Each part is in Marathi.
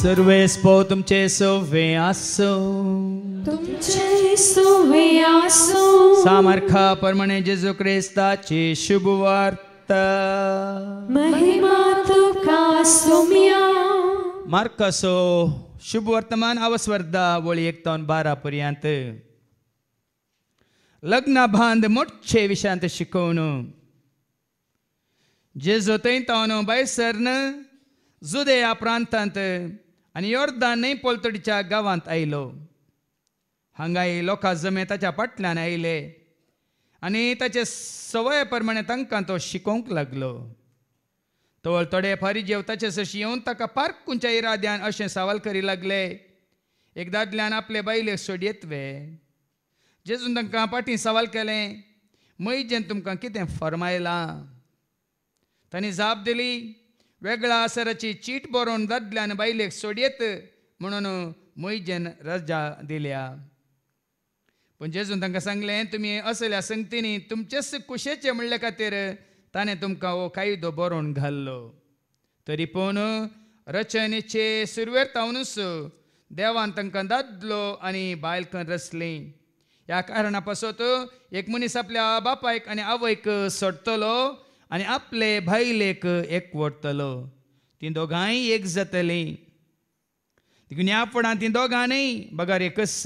सर्वे स्पो तुमचे सोवे आसो तुमचे सोवे आसो सामर्था परमणे जेजू ख्रिस्ताची शुभ वार्ता महिमा तुका सोम्या मार्कसो शुभ वर्तमान अवस्वर्धा वळी 1-12 पर्यंत लग्न बांध मोठे विषयांत शिकवून जेजू थंय बायसरन जुदेया प्रांतांत आनी योर्दान न्हंय पलतडीच्या गांवांत आयलो. हांगाय लोकां जमे ताच्या फाटल्यान आयले आनी ताचे सवय प्रमाणे तांकां तो शिकोवंक लागलो. तवळ थोडे फारीजेव ताचे सशी येवन ताका पारकुंच्या इराद्यान अशें सवाल करी लागले. एक दादल्यान आपले बायलेक सोडयेतवे. जेजून तांकां फाटीं सवाल केलें, मैजेन तुमकां कितें फरमायलां? तांणी जाप दिली, वेगळ्या आसराची चीट बरोवन दादल्यान बायलेक सोडयेत म्हणून मैजेन रजा दिल्या. पूण जेजून तांकां सांगलें, तुमी असल्या संगतींनी तुमचेच कुशेचे म्हणले खातीर ताणें तुमकां हो कायदो बरोवन घाल्लो. तरी पूण रचनेचे सुरवेर तावनूच देवान तांकां दादलो आनी बायल करून रचली. ह्या कारणा पासत एक मनीस आपल्या बापायक आनी आवयक सोडटलो आनी आपले बायलेक एकवटतलो. तीं दोगांय एक जातलीं. देखून ह्या फुडां तीं दोगांय बगार एकच.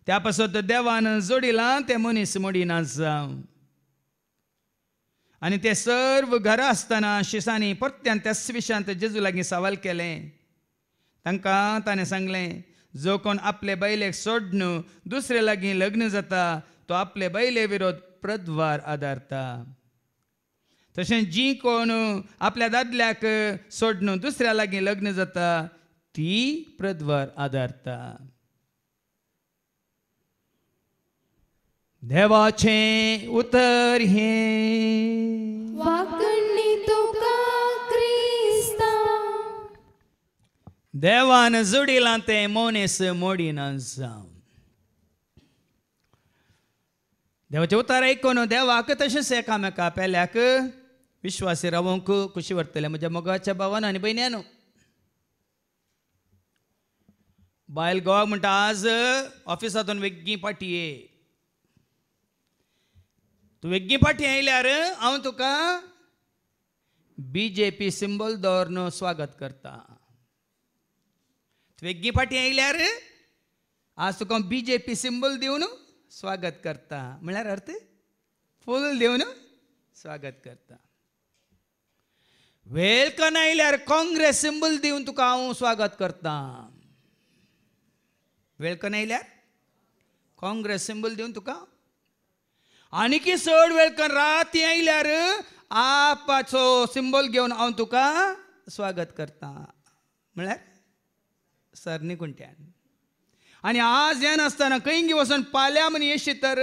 त्या पासत देवान जोडिलां तें मनीस मोडिना जावं. आनी ते सर्व घरा आसतना शिसांनी परत्यान त्याच विशयांत जेजू लागीं सवाल केलें. तांकां ताणें सांगलें, जो कोण आपले बायलेक सोडून दुसरे लागीं लग्न जाता तो आपले बायले विरोध प्रद्वार आदारता. तशेंच जी कोण आपल्या दादल्याक सोडून दुसऱ्या लागीं लग्न जाता ती प्रद्वार आदारता. देवाचें उतर हें वागणी तुका क्रिस्ता. देवान जोडिलां तें मनीस मोडिना जावं. देवाचें उतर आयकून देवाक तशेंच एकामेका पेल्याक विश्वासी रावूंक खुशी वाटतले. म्हज्या मोगाच्या भावान आनी भयण्यांनो, बायल घोवाक म्हणटा आज ऑफिसांतून वेग्गीं पाटी ये. तूं वेग्गीं फाटीं आयल्यार हांव तुका BJP सिंबल दवरून स्वागत करता. वेग्गीं फाटीं आयल्यार आज तुका BJP सिंबल दिवन स्वागत करता. म्हळ्यार अर्थ फूल दिवन स्वागत करता. वेलकम आयल्यार काँग्रेस सिंबल दिवन तुका हांव स्वागत करता. वेलकम आयल्यार काँग्रेस सिंबल दिवन तुका आनी की चड वेलकम राती आयल्यार आपाचो सिंबल घेवन हांव तुका स्वागत करता. म्हळ्यार सरनी कुंट्यान. आनी आज हें नासतना खंय वचून पाल्या म्हण येशी तर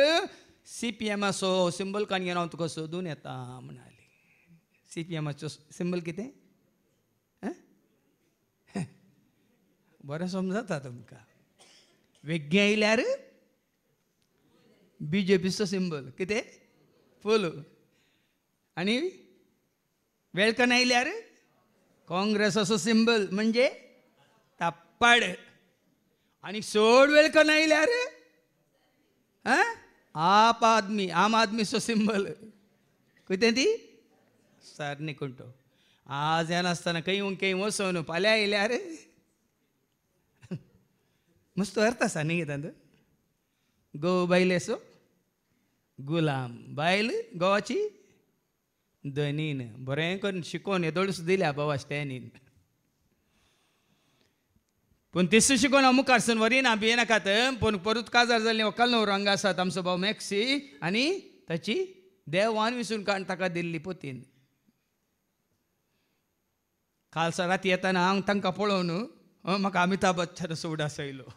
CPMचो सिंबल काडून घेवन हांव तुका सोदून येता म्हणाली. CPMचो सिंबल कितें? बरें समजता तुमकां. वेग्गीं आयल्यार BJPचो सिंबल कितें? फूल. आनी वेलकम आयल्यार काँग्रेसाचो सिंबल म्हणजे ताप्पाड. आनी चड वेलकम आयल्यार आम आदमीचो सिंबल कितें ती? सारनी कुंटो. आज हें नासतना खंय वचून फाल्यां आयल्यार मस्त अर्थ आसा न्ही कितें? गो बायलेचो गुलाम, बायल गोवाची धनीन. बरें करून शिकोवन येदोळूच दिल्या बाबा स्टॅनीन. पूण तिसू शिकोवन हांव मुखार सून वरिना भियेनाकात. पूण परत काजार जाल्लें व्हंकल न्हवरो हांगा आसात आमचो भाव मॅक्सी आनी ताची देवान विसरून काडून ताका दिल्ली पोतीन. कालसा राती येताना हांव तांकां पळोवन म्हाका अमिताभ बच्चन सोडास आयलो.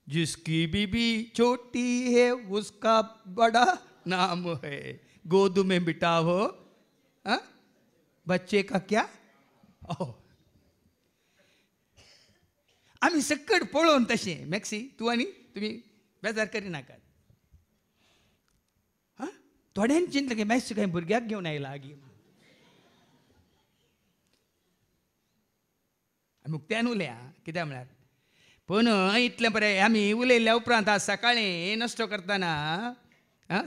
जिसकी बीबी छोटी है उसका बड़ा नाम है, गोद में बिठाओ बच्चे का क्या. आमी सकट पळोवन तशें मॅक्सी तूं आनी तुमी बेजार करिनाकात. थोड्यांनी चिंतलें की मॅक्सी खंय भुरग्याक घेवन आयला आगी. मुक्त्यान उलया कित्याक म्हळ्यार पूण इतलें बरें आमी उलयल्या उपरांत आज सकाळीं नश्ट करतना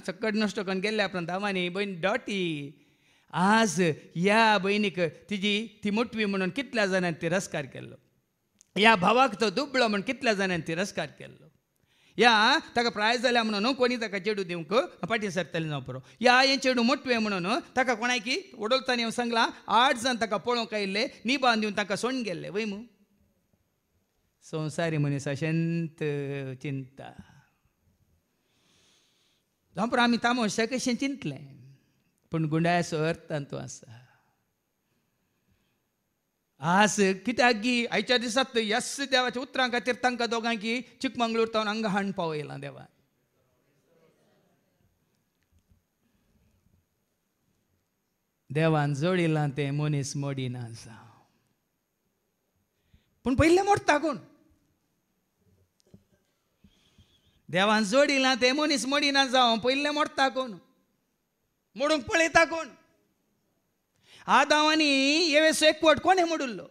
सकट नश्ट करून गेल्ल्या उपरांत आनी बहीण डॉटी आज ह्या भयणीक ती मोटवी म्हणून कितल्या जाणांनी तिरस्कार केल्लो, ह्या भावाक तो दुबळो म्हणून कितल्या जाणांनी तिरस्कार केल्लो, या ताका प्रायज जाल्या म्हणून कोणी ताका चेडू दिवंक फाटी सरतले जावं पुरो, हें चेडू मोटवे म्हणून ताका कोणाकी ओडोलताना येवन सांगलां 8 जाण ताका पळोवंक आयिल्ले निबान दिवन ताका सोडून गेल्ले वय मू संवसारी मनीस अशेंत चिंता जावं पुरो आमी तामोशा कशें चिंतलें पूण गुंडाळ्याचो अर्थ तांतू आसा आज कित्याक गी आयच्या दिसांत यस देवाच्या उतरां खातीर तांकां दोगांकी चिकमंगळूर तावन हांगा हाडून पावयलां देवान. देवान जोडिलां तें मनीस मोडिना जावं पूण पयलें मोडटा कोण, देवान जोडिलां तें मनीस मोडिना जावं पयलें मोडटा कोण, मोडूंक पळयता कोण. आदाम आनी येवेसो एकवट कोणें मोडुल्लो,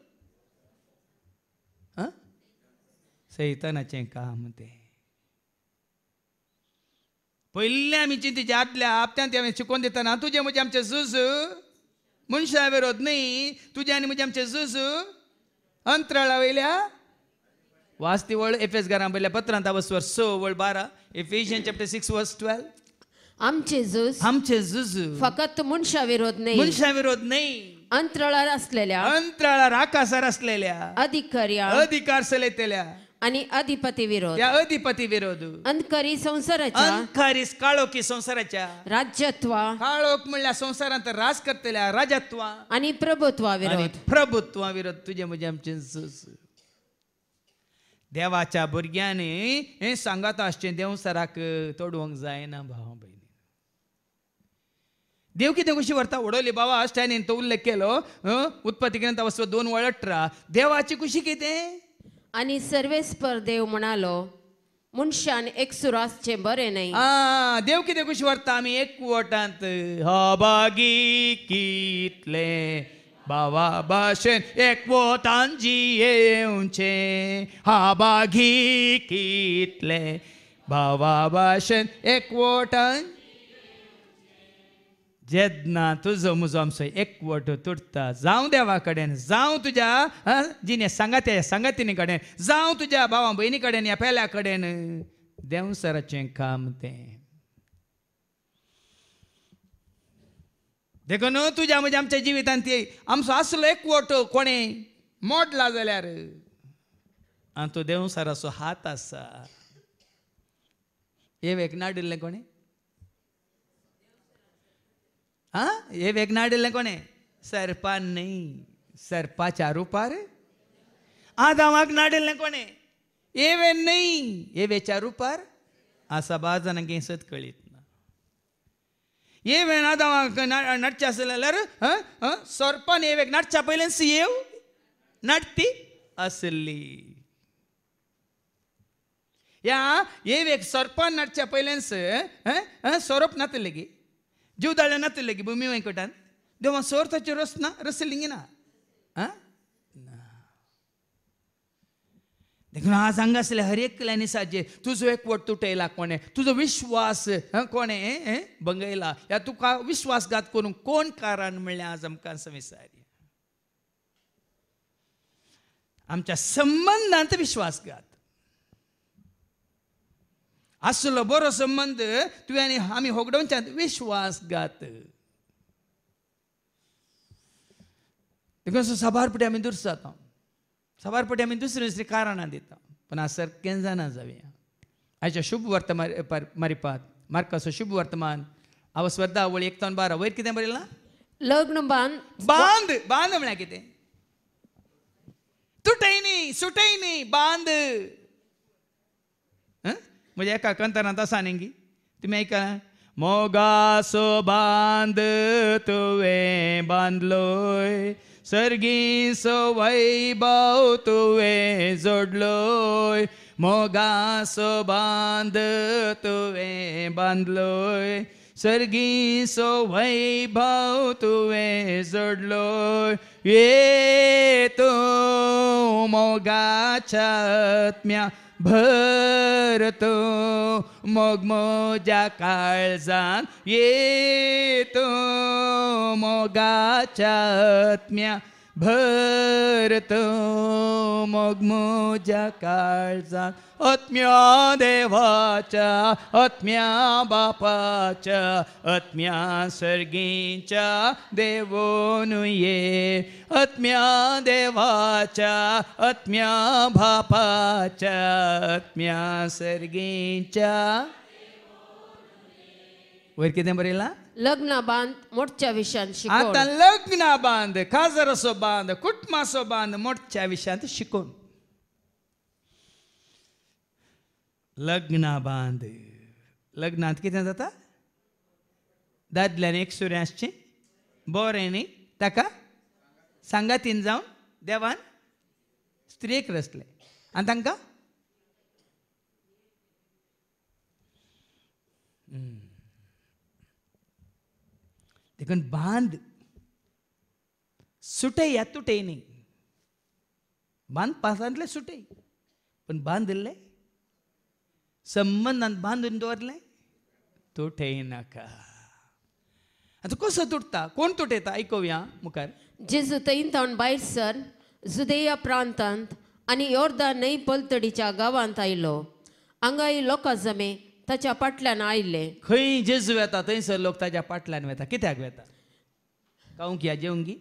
सैतानाचें काम तें. पयलें आमी चिंतीचे आदल्या आपत्यांत हांवें शिकोवन दितना तुजें म्हजें आमचें झूज मनशा विरोध न्ही, तुजें आनी म्हजें आमचें झूज अंतराळा वयल्या वाचती वळ एफेस घरां पयल्या पत्रांत वचवर 6:12 Ephesians chapter 6:12 आमचे झूज फकत मनशा विरोध नाही अंतराळार असलेल्या आकाशार असलेल्या अधिकार चलयतल्या आणि अधिपती विरोध अंधकारी काळोखी संसाराच्या राज्यत्वा काळोख म्हणल्यार संसारांत राज करतल्या राजत्वा आणि प्रभुत्वा विरोध तुझे म्हणजे आमचे झूज. देवाच्या भुरग्यांनी हें सांगत आसचें देवसराक तोडवंक जायना भाव भयणी. देव कितें कशी व्हरता उडोवली बाबा स्टॅनीन तो उल्लेख केलो उत्पत्ती ग्रंथ 2:18 देवाची कुशी कितें आणि सर्वेस्पर देव म्हणालो मनशान एकसूर आसचे बरे नाही. देव कितें कशी व्हरता आमी एकवटांत हबागी कितले बाबा भाशेन एकवटान जियेवचे हबागी कितले बाबा भाशेन एकवटान जेन्ना तुजो म्हजो आमचो एकवट तुटता जावं देवा कडेन जावं तुज्या जिने सांगातिनी कडेन जावं तुज्या भावा भयणी कडेन या पेल्या कडेन देवसराचें काम तें देखून तुज्या म्हज्या आमच्या जिवितांत आमचो आसलो एकवट कोणें मोडला जाल्यार तो देवसराचो हात आसा. एक नाडिल्लें कोणें हे वेगनाडिल्लें कोणें सर्पान न्ही सर्पाच्या रुपार आदामाक नाडिल्लें कोणें एवेन न्ही एवेच्या रुपार आसा. 12 जाणांक सत कळीत ना एवेन आदामाक नडचें आसलें जाल्यार सर्पान एवेक नडच्या पयलें येव नडती आसली. ह्या एवेक सर्पान नडच्या पयलेंच सोरोप नातले गी जीव दाळ्या नातले गी भुमी वेंकटान देवा सोर ताचे रस ना रसलिंगी ना देखून आज हांगासले हर एकल्या निसाचे तुजो एकवट तुटयला कोणें तुजो विश्वास कोणें भंगयला या तुका विश्वासघात करूंक कोण कारण म्हणलें आज आमकां विचारया. आमच्या संबंधांत विश्वासघात आसलो बरो संबंध तुवें आनी आमी होगडोवच्यात विश्वासघात देखून सबारपटी आमी दुर्स जाता सबारपटी आमी दुसरी कारणां दिता पूण आज सारकें जाणा जावया. आयच्या शुभ वर्तमान मारिपात मार्काचो शुभ वर्तमान स्वर्धा वळी 1:12 वयर कितें बरयलां लग्न बांद म्हळ्यार कितें तुटय न्ही सुटय न्ही बांद. म्हणजे एका कंतरांत आसा न्ही तुमी आयकला मोगासो बांद तुवें बांदलोय सर्गीचो वैभव तुवें जोडलोय मोगासो बांद तुवें बांदलोय सर्गीचो वैभव तुवें जोडलोय येतो मोगाच्या आत्म्या भरतो मग मोजा काळजान येतो मोगाच्या आत्म्या भरतो मग मोजा काळजान आत्म्या देवाच्या आत्म्या बापाच्या आत्म्या सर्गीच्या देवोन ये आत्म्या देवाच्या आत्म्या बापाच्या आत्म्या सर्गीच्या वयर कितें बरयलां लग्न बांध मोठच्या विशयान शिकोवन आता लग्न बांध काजराचो बांध कुटुंबाचो बांध मोठच्या विशयांत शिकोवन लग्न बांध लग्नांत कितें जाता दादल्यान एक सुरें आसचें बरें न्ही ताका सांगातीन जावन देवान स्त्रीक रचलें आनी तांकां देखून बांध सुटय या तुटय न्ही बांद पासांतले सुटय पण बांदले संबंधांत बांदून दवरले तुटय नाका आता कसो तुटता कोण तुटयता आयकुया मुखार जेजू थंयतावन भायर सर जुदेया प्रांतांत आनी योर्दान न्हंय पलतडीच्या गांवांत आयलो हांगाय लोकां जमे ताच्या फाटल्यान आयिल्ले खंय जेजू येता थंयसर लोक ताच्या फाटल्यान वता कित्याक वता कावंक या जेवंगी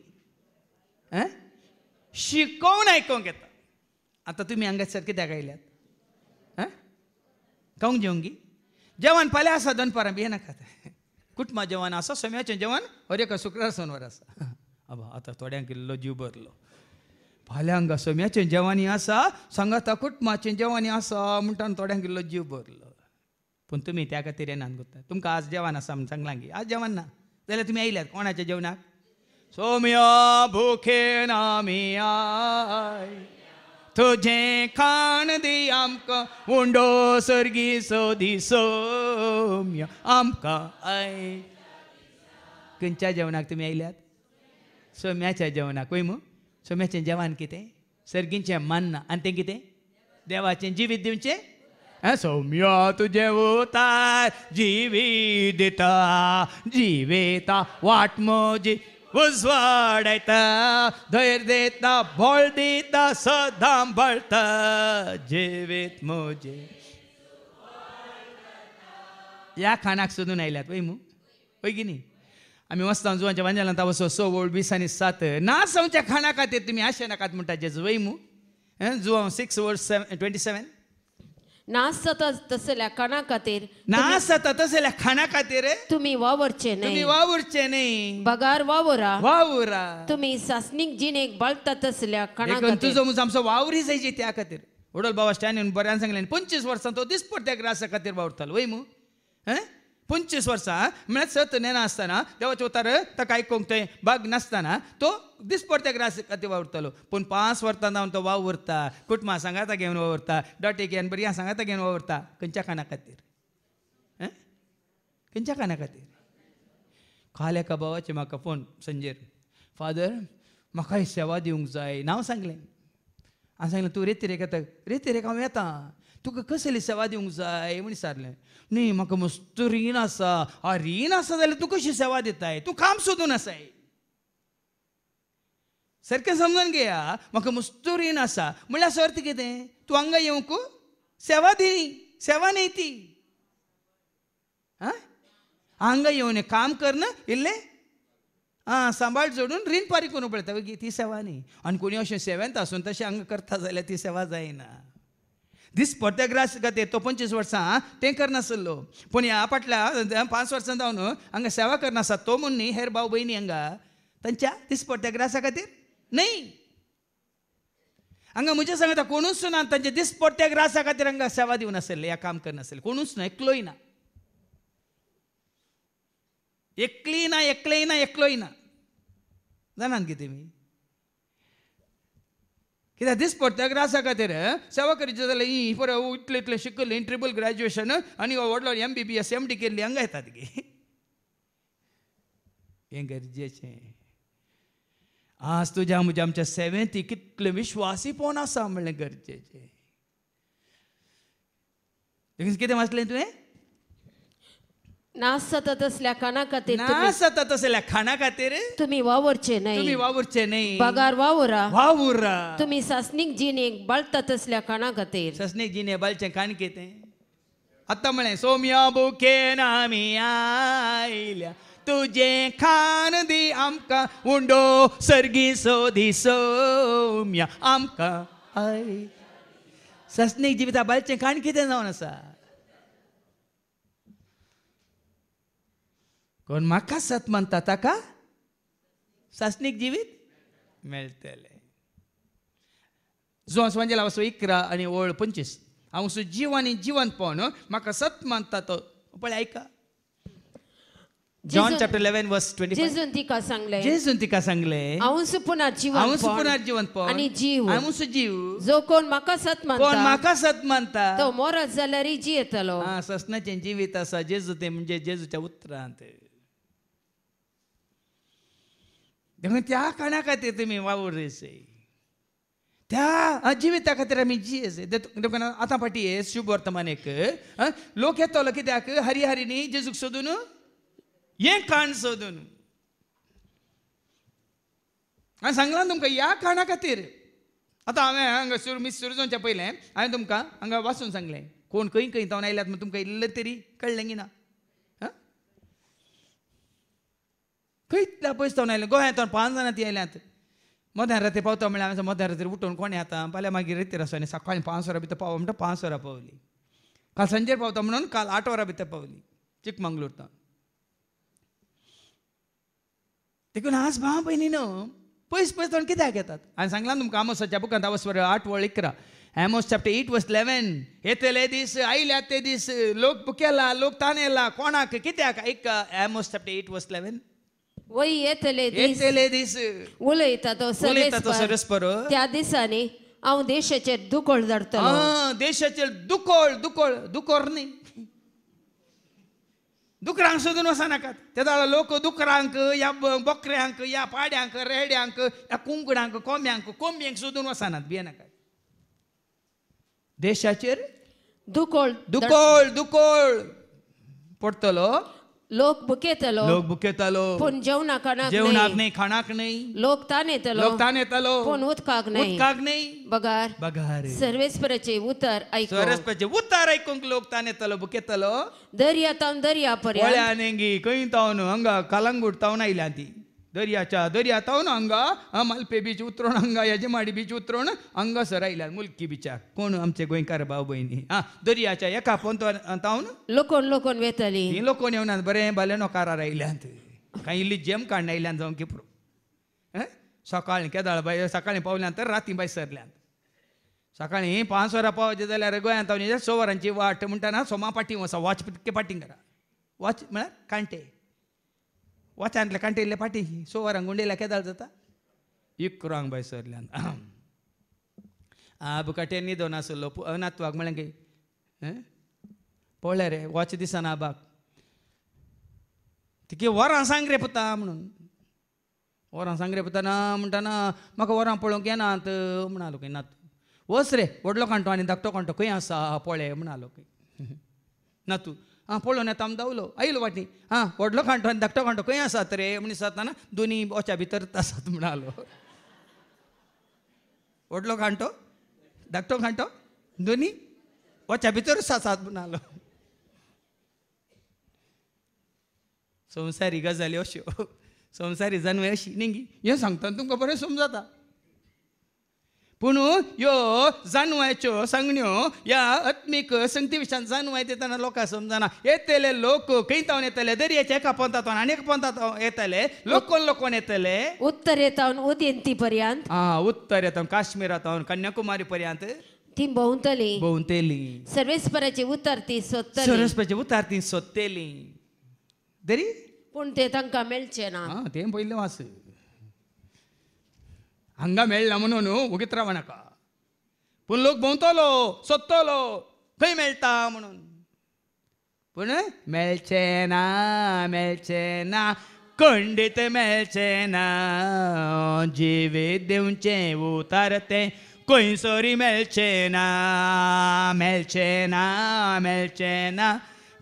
शिकोवन आयकोंक येता आतां तुमी हांगासर कित्याक आयल्यात कावंक जेवंगी जेवण फाल्यां आसा दनपारां भिये नाकात कुटुंबा जेवण आसा सोम्याचें जेवण हर शुक्रार सोनवार आसा अबा आतां थोड्यांक इल्लो जीव भरलो फाल्यां हांगा सोम्याचें जेवणी आसा सांगाता कुटुंबाचें जेवणी आसा म्हणटा थोड्यांक इल्लो जीव भरलो पूण तुमी त्या खातीर येनात गुत्ता तुमकां आज जेवण आसा म्हण सांगलां गी आज जेवण ना जाल्यार तुमी आयल्यात कोणाच्या जेवणाक सोम्या भुखेन आमी आय तुझें खाण दी आमकां उंडो सर्गी सोदी सोम्या आमकां आय खंयच्या जेवणाक तुमी आयल्यात सोम्याच्या जेवणाक वय मू सोम्याचें जेवण कितें सर्गीचें मान्ना आनी तें कितें देवाचें जिवीत दिवचें सौम्या तुझे उतार जिवीत दिता जिवेता वाट म्हजी उजवाडायता धैर्य देता बोल दिता सदां बळटा जिवीत म्हजे ह्या खाणाक सोदून आयल्यात वय मू वय की न्ही आमी वचता जुवांच्या वांजेलांत वचो 6 वर्ड 20 आनी 7 ना सवच्या खाणा खातीर तुमी आशे नाकात म्हणटा जेजू वय मू जुवां 6 वर्ड 27 नास जाता तसल्या खाणा खातीर नास जाता तसल्या खाणा खातीर तुम्ही वावरचे तुमी न्हय वावुरचे न्ही बगार वावरा वावुरा तुम्ही सासणीक जिणेक बाळटा तसल्या खाणा देखून खातीर तुजो मुजो आमचो वावरी जायची त्या खातीर वडोल बाबा स्टॅनीन बऱ्यान सांगलें 25 वर्सां तो दिसपट्ट्या ग्रासा खातीर वावरतालो वय मू 25 वर्सां म्हळ्यार सत नेना आसतना देवाचे उतार ताका आयकोंक थंय भाग नासतना तो दिसपट्ट्या ग्रास खातीर वावरतालो पूण 5 वर्सां जावन तो वावुरता कुटुंबा सांगाता घेवन वावुरता डॉटे घेवन बरी सांगाता घेवन वावुरता खंयच्या खाणा खातीर खंयच्या खाणा खातीर काल एका बाबाचे म्हाका फोन संजेर फादर म्हाका सेवा दिवंक जाय नांव सांगलें हांवें सांगलें तूं रेतीरेक येता रेतीरेक हांव येता तुका कसली सेवा दिवंक जाय म्हण विचारलें न्ही म्हाका मस्त रीण आसा रीण आसा जाल्यार तूं कशी सेवा दिताय तूं काम सोदून आसाय सारकें समजून घेया म्हाका मस्त रीण आसा म्हणल्यार अर्थ कितें तूं हांगा येवंक सेवा दी सेवा न्ही ती हांगा येवन काम करना इल्लें सांबाळ जोडून रीण फारीक करून पळयता ती सेवा न्ही आनी कोणी अशें सेवेंत आसून तशें हांगा करता जाल्यार ती सेवा जायना दिसपट्ट्या ग्रास खातीर तो 25 वर्सां तें करनासलो पूण ह्या फाटल्या 5 वर्सां जावन हांगा सेवा करनासा तो म्हूण न्ही हेर भाव भयणी हांगा तांच्या दिसपट्ट्या ग्रासा खातीर न्ही हांगा म्हज्या सांगता कोणूच ना तांच्या दिसपट्ट्या ग्रासा खातीर हांगा सेवा दिवन आसले ह्या काम करनासले कोणूच ना एकलोय ना एकली ना एकलेय ना एकलोय ना जाणात कितें तुमी कित्याक दिसपट्ट्या ग्रासा खातीर सेवा करची जाल्यार ही पळय इतलें इतलें शिकल्ली ट्रिपल ग्रॅज्युएशन आनी व्हडलो MBBS MD केल्ली हांगा येतात गे हें गरजेचें आज तुझ्या म्हणजे आमच्या सेवेंती कितले विश्वासी पोवन आसा म्हणलें गरजेचें. कितें वाचलें तुवें? नाश सतत असल्या काना खातीर ना सतत असल्या खाणा खातीर तुम्ही वावरचे तुम्ही नाही. वावरचे नाही. पगार वावरा. वावुरा तुम्ही सासनीक जिणेक बळतात असल्या काना खातीर. ससनीक जिने बालचें काण कितें? आतां म्हळें सोम्या बुकेन आमी आयल्या तुजें खाण दी आमकां उंडो सर्गी सोदी सोम्या आमकां आय. ससनीक जिविता बालचें काण कितें जावन आसा? कोण म्हाका सत म्हणटा ताका सासनीक जिवीत मेळटलें. जो स्वांजेला वचो 11 आनी ओळ 25. हांव सो जीव आनी जिवंत पावन म्हाका सत मानता तो पळय ऐका. जॉन चॅप्टर 11 वर्स 25. जेजून तिका सांगले, जेजून तिका सांगलें हांवूच पुनार हांव जिवंत पुनार जिवंत पावन आणि जीव. हांवूच जीव. जो कोण म्हाका सत कोण मानता म्हाका सत मानता तो मोरत जाल्यार जियेतलो. ससनाचें जिवीत आसा. जेजू तें म्हणजे जेजूच्या उतरांत. देखून त्या काणा खातीर तुमी वावुरसे. त्या जिविता खातीर आमी जियेसे. देखून आतां फाटी शुभ वर्तमानेक लोक येतलो कित्याक हरी हरीनी जेजूक सोदून हें काण सोदून. हांवें सांगलां तुमकां ह्या काणा खातीर. आतां हांवें हांगा सुरू जावच्या पयलें हांवें तुमकां हांगा वाचून सांगलें. कोण खंय खंय जावन आयल्यात म्हण तुमकां इल्लें तरी कळ्ळें की ना? खंयतल्या पयस जावन आयलें. गोंयांत 5 जाणां ती आयल्यात. मध्यान राती पावता म्हळ्यार हांवें मध्यान राती उठून कोण येता फाल्यां मागीर रेतीर आसा आनी सकाळीं 5 वरां भितर पावो म्हणटा 5 वरां पावली. काल सांजेर पावता म्हणून काल 8 वरां भितर पावली चिकमंगळूर तावन. देखून आज भाव भयणीनो पयस पयस जावन कित्याक येतात? हांवें सांगलां तुमकां आमोसाच्या बुकांत 8:11 Amos chapter 8 verse 11. येतले दीस आयल्यात ते दीस लोक भुकेला लोक तानेला कोणाक कित्याक? ऐका Amos chapter 8 verse 11. वय येतले दीस उलयता तो सरस्पर त्या दिसांनी हांव देशाचेर दुकोळ धाडटलो. देशाचेर दुकोर न्ही दुकरांक सोदून वचनाकात. ते दाळ लोक दुकरांक या बकऱ्यांक या पाड्यांक रेड्यांक या कुंकडांक कोंब्यांक कोंबयेंक सोदून वचनात. भियेनाकात. देशाचेर दुकोळ पडटलो. लोक बुकेतलो पूण जेवणाक नाही खाणाक नाही. लोक तानेतलो पूण उदकाक नाही. बगार सर्वेस्पराचे उतर ऐकूंक लोक तानेतलो बुकेतलो. दर्या तावन दर्या पर्यंत खंय तावन हांगा कलंगूट तावन आयल्या ती. दर्या तावन हांगा मालपे बीच उतरोवन हांगा येजमाडी बीच उतरोवन हांगासर आयल्या मुल्की बिचाक. कोण आमचे गोंयकार भाव भयणी दर्याच्या एका तावन लोकोन वेतली. ही लोकोन येवनात बरें बाले नोकारार आयल्यात. कांय इल्ली जेम काडून आयल्यान जावं की सकाळीं केदाळ बाय सकाळीं पावल्यान तर राती बाय सरल्यात. सकाळीं 5 वरां पावचे जाल्यार गोंयांत तावन 6 वरांची वाट म्हणटाना सोमा पाटी वचा. वॉच कितके पाटींग करा. वॉच म्हळ्यार कांटे. वचांतले कांटे इल्ले पाटी 6 वरांक गुंडेला केदाळ जाता. इकरांक बाय सरल्यान. बुकाटे न्हिदो नासलो नातवाक म्हळ्यार की पळय रे वॉच दिसना आबाक. तिके वरां सांग रे पुता म्हणून. वरां सांग रे पुता ना म्हणटाना म्हाका वरां पळोवंक येनात म्हणालो खंय. नात वच रे व्हडलो कांटो आनी धाकटो कांटो खंय आसा पळय म्हणालो खंय. नातू पळोवन येता आमी धांवलो आयलो वाटी. व्हडलो कांटो आनी धाकटो कांटो खंय आसात रे म्हण दिसतना दोनी वॉचा भितर आसात म्हणालो. व्हडलो कांटो धाकटो कांटो दोनी वॉचा भितरूच आसात म्हणालो. संवसारी गजाली अश्यो संवसारी जानवे अशी न्ही. हें सांगता तुमकां बरें समजता. पूण ह्यो जानवाच्यो सांगण्यो ह्या आत्मीक संगती विशयान जानवाय दितना लोकांक समजना. येतले लोक खंय तावन येतले दर्याच्या एका पंथांतून आनी एका पंथांत येतले. लोकोन येतले उत्तर येतावन उदेंती पर्यंत. उत्तर येतावन काश्मीरातावन कन्याकुमारी पर्यंत ती भोंवतेली. सर्वेस्पराची उतर ती सोदतेली. दरी पूण ते तांकां मेळचे ना. तें पयलें वास. हांगा मेळना म्हणून उगीत रावं नाका. पूण लोक भोंवतलो सोदतलो खंय मेळटा म्हणून. पूण मेळचे ना खंडीत मेळचे ना जिवीत दिवचे उतार ते खंयसरी मेळचे ना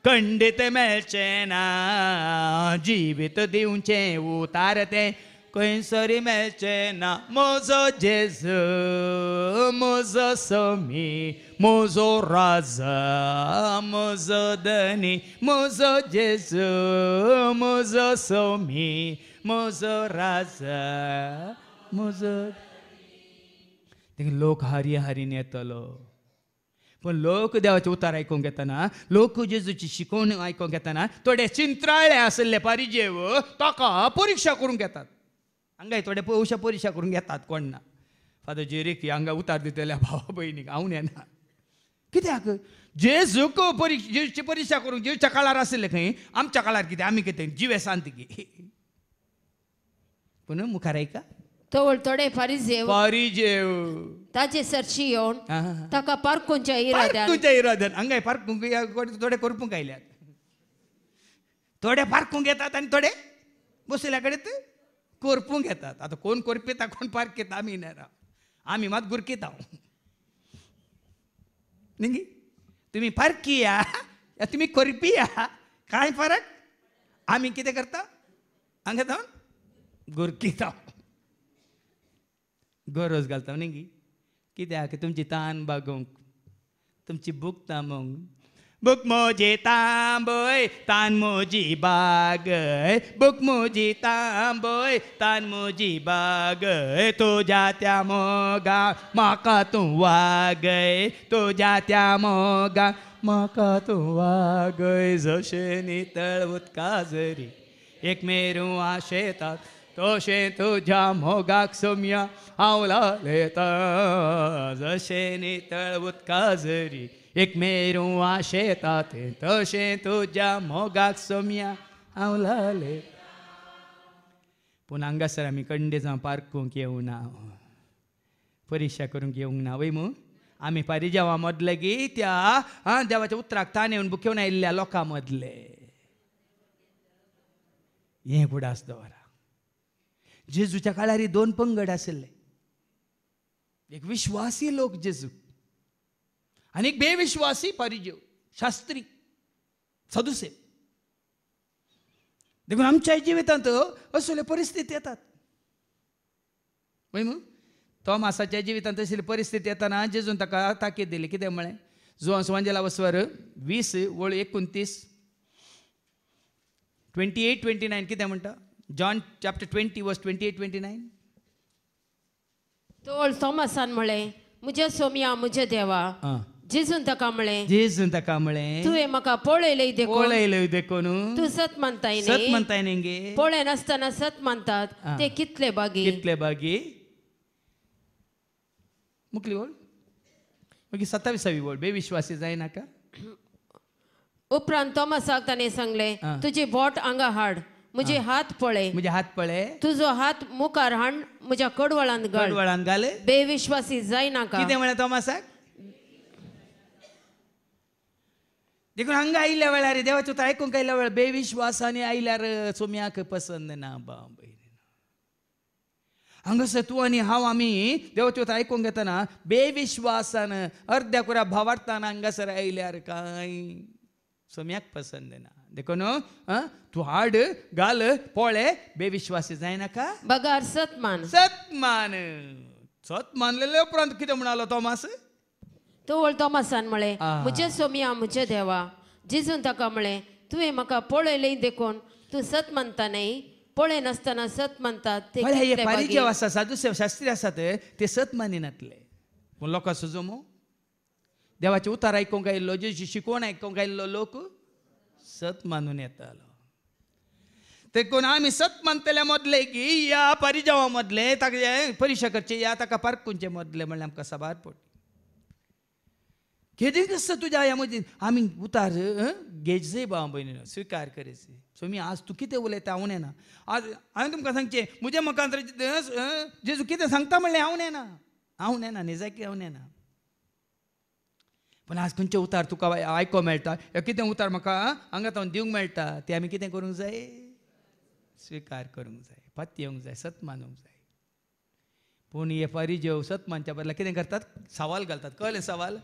खंडीत मेळचे ना जिवीत दिवचे उतार ते खंयसरी मेळचे ना म्हजो जेजू म्हजो सोमी म्हजो राजा म्हजो धनी म्हजो जेजू म्हजो सोमी म्हजो राजा म्हजो लोक हारी हारीन येतलो पण लोक देवाचे उतार आयकूंक घेतना लोक जेजूची शिकवण आयकूंक घेतना थोडे चिंत्राळे आसले पारिजेव ताका परीक्षा करून घेतात हांगाय थोडे परीक्षा करून घेतात कोण ना फादर जेरेकी हांगा उतार दितल्या भावा भयणीक हांव येना कित्याक जेजूक जेजूची परीक्षा करूंक जेजूच्या काळार आसले खंय आमच्या काळार कितें आमी कितें जिवे सांत की पूण मुखार ऐका थोडे फारिजेव ताचे सरशी येवन ताका पारखूंच्या इराद्यान हांगाय पारखूंक थोडे करपूंक आयल्यात थोडे पारखूंक येतात आनी थोडे बसल्या कडेन करपूंक येतात आतां कोण करपिता कोण पारखीता आमी ना आमी मात गुरकिता न्ही तुमी पारखी या तुमी करपी या कांय फरक आमी कितें करता हांगा जावन गुरकिता गरज घालता न्ही कित्याक तुमची तान बागोवंक तुमची बूक तामोवंक बूक मोजी तांबय तान मोजी बागय बूक मोजी तांबय तान मोजी बागय तुज्या त्या मोगा म्हाका तूं वागय तुज्या त्या मोगा म्हाका तूं वागय जशें नितळ उदका जरी एक मेरू आशेतात तशें तुज्या मोगाक सोम्या हांव लालयता जशें नितळ उदका जरी एक मेरू आशेतात तशें तुज्या मोगाक सोम्या हांव लालयता पूण हांगासर आमी खंडे जावं पारखूंक येवना परीक्षा करूंक येवंक ना वय मू आमी पारिजांवा मदले गी त्या देवाच्या उतराक तान येवन बुकेवन आयिल्ल्या लोकां मदले हें कुडास दवरा जेजूच्या काळार दोन पंगड आसले एक विश्वासी लोक जेजू आनी एक बेविश्वासी पारिजेव शास्त्री सदुसेव देखून आमच्या जिवितांत असल्यो परिस्थिती येतात पळय मग तोमासाच्या जिवितांत असली परिस्थिती येताना जेजून ताका ताकीद दिली कितें म्हळें जोन्स वांजेला वस्वर 20:29 28-29 कितें म्हणटा जॉन चॅप्टर 20 वर्स 28-29 तोळ तोमासान म्हळें मुझे सोम्या मुझे देवा जेजून ताका म्हळें तुवें म्हाका पळयलय देखून तूं सत म्हणटाय न्ही पळय नासतना सत म्हणटात ते कितले बागी मुकली वळ मागीर 27वी वळ बेविश्वासी जायनाका उपरांत तोमासाक ताणें सांगलें तुजी बोट हांगा हाड मुझे हात पळय तुजो हात मुखार हाड म्हज्या कडवळांत घाल बेविश्वासी जायनाका कितें म्हळें तोमासाक देखून हांगा आयिल्ल्या वेळार देवाचें उतर आयकूंक आयिल्ल्या वेळार बेविश्वासांनी आयल्यार सोम्याक पसंद ना बाबा हांगासर तूं आनी हांव आमी देवाचें उतर आयकूंक घेतना बेविश्वासान अर्द्या कुऱ्या भावार्थान हांगासर आयल्यार कांय सोम्याक पसंद ना देखून तूं हाड घाल पळय बेविश्वासी जायनाका बगार सत मानलेले उपरांत कितें म्हणालो तोमास तोळ तोमासान म्हळें मुझे सोम्या मुझे देवा जेजून ताका म्हळें तुवें म्हाका पळयलय देखून तूं सत म्हणटा न्ही पळय नासतना सत म्हणटात ते पारिजेव आसा साधुसेव शास्त्री आसात ते सत मानिनातले पूण लोकां सुजोमो देवाचे उतार आयकूंक आयिल्लो जेची शिकवण आयकूंक आयिल्लो लोक सत मानून येतालो देखून आमी सत मानतल्या मदले की या पारिजावा मदले ताका परीक्षा करचे या ताका पारखूंचे मदले म्हणल्यार आमकां साबार पडटा कितें दिसता तुज्या ह्या मदीं आमी उतार घेयचे भाव भयणीनो स्विकार करचे सोमी आज तूं कितें उलयता हांव नेना आज हांवें तुमकां सांगचें म्हज्या मुखांतर जेजू कितें सांगता म्हणलें हांव नेना निजाकी हांव नेना पण आज खंयचे उतार तुका आयको मेळटा कितें उतार म्हाका हांगा तावन दिवंक मेळटा ते आमी कितें करूंक जाय स्वीकार करूंक जाय, पत्ती येवंक जाय, सत मानूंक जाय. पूण हे फारिजेव सत मानच्या बदला कितें करतात? सवाल घालतात. कळ्ळें सवाल?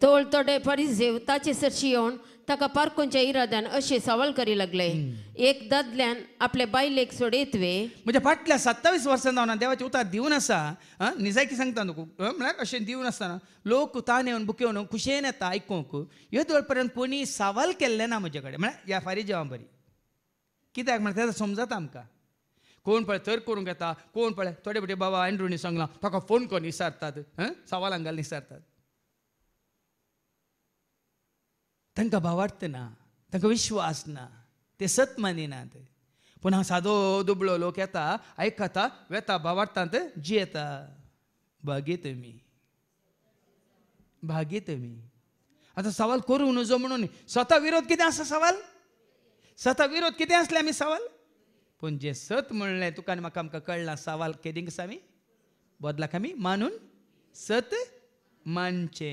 तोळ तोडे फरिसेव ताचे सरशी येवन ताका पारकोवच्या इराद्यान अशे सवाल करी लागले. एक दादल्यान आपले बायलेक सोडयतवे. म्हणजे फाटल्या 27 वर्सां जावन देवाचे उतार दिवन आसा. निजायकी सांगता न्हू, म्हळ्यार अशें दिवन आसतना लोक तान येवन बुके येवन खुशेन येता आयकूंक. ह्यो पर्यंत कोणी सवाल केल्ले ना म्हजे कडेन. म्हळ्यार ह्या फारिजेवां बरी. कित्याक म्हळ्यार तें समजता आमकां. कोण पळय तर करूंक येता, कोण पळय थोडे बटे बाबा एंड्रूनी सांगलां ताका फोन करून विचारतात, सवालांक घालून विचारतात. तांकां भावार्थ ना, तांकां विश्वास ना, ते सत मानिनात. पूण हांव सादो दुबळो लोक येता, आयकता, वेता, भावार्थांत जियेता. भागी तुमी, भागी तुमी. आतां सवाल करूं नजो म्हणून स्वता विरोध कितें आसा सवाल? स्वता विरोध कितें आसले आमी सवाल? पूण जे सत म्हणलें तुका आनी म्हाका आमकां कळना. सवाल केदींक आसा आमी बदलाक आमी मानून सत मानचे.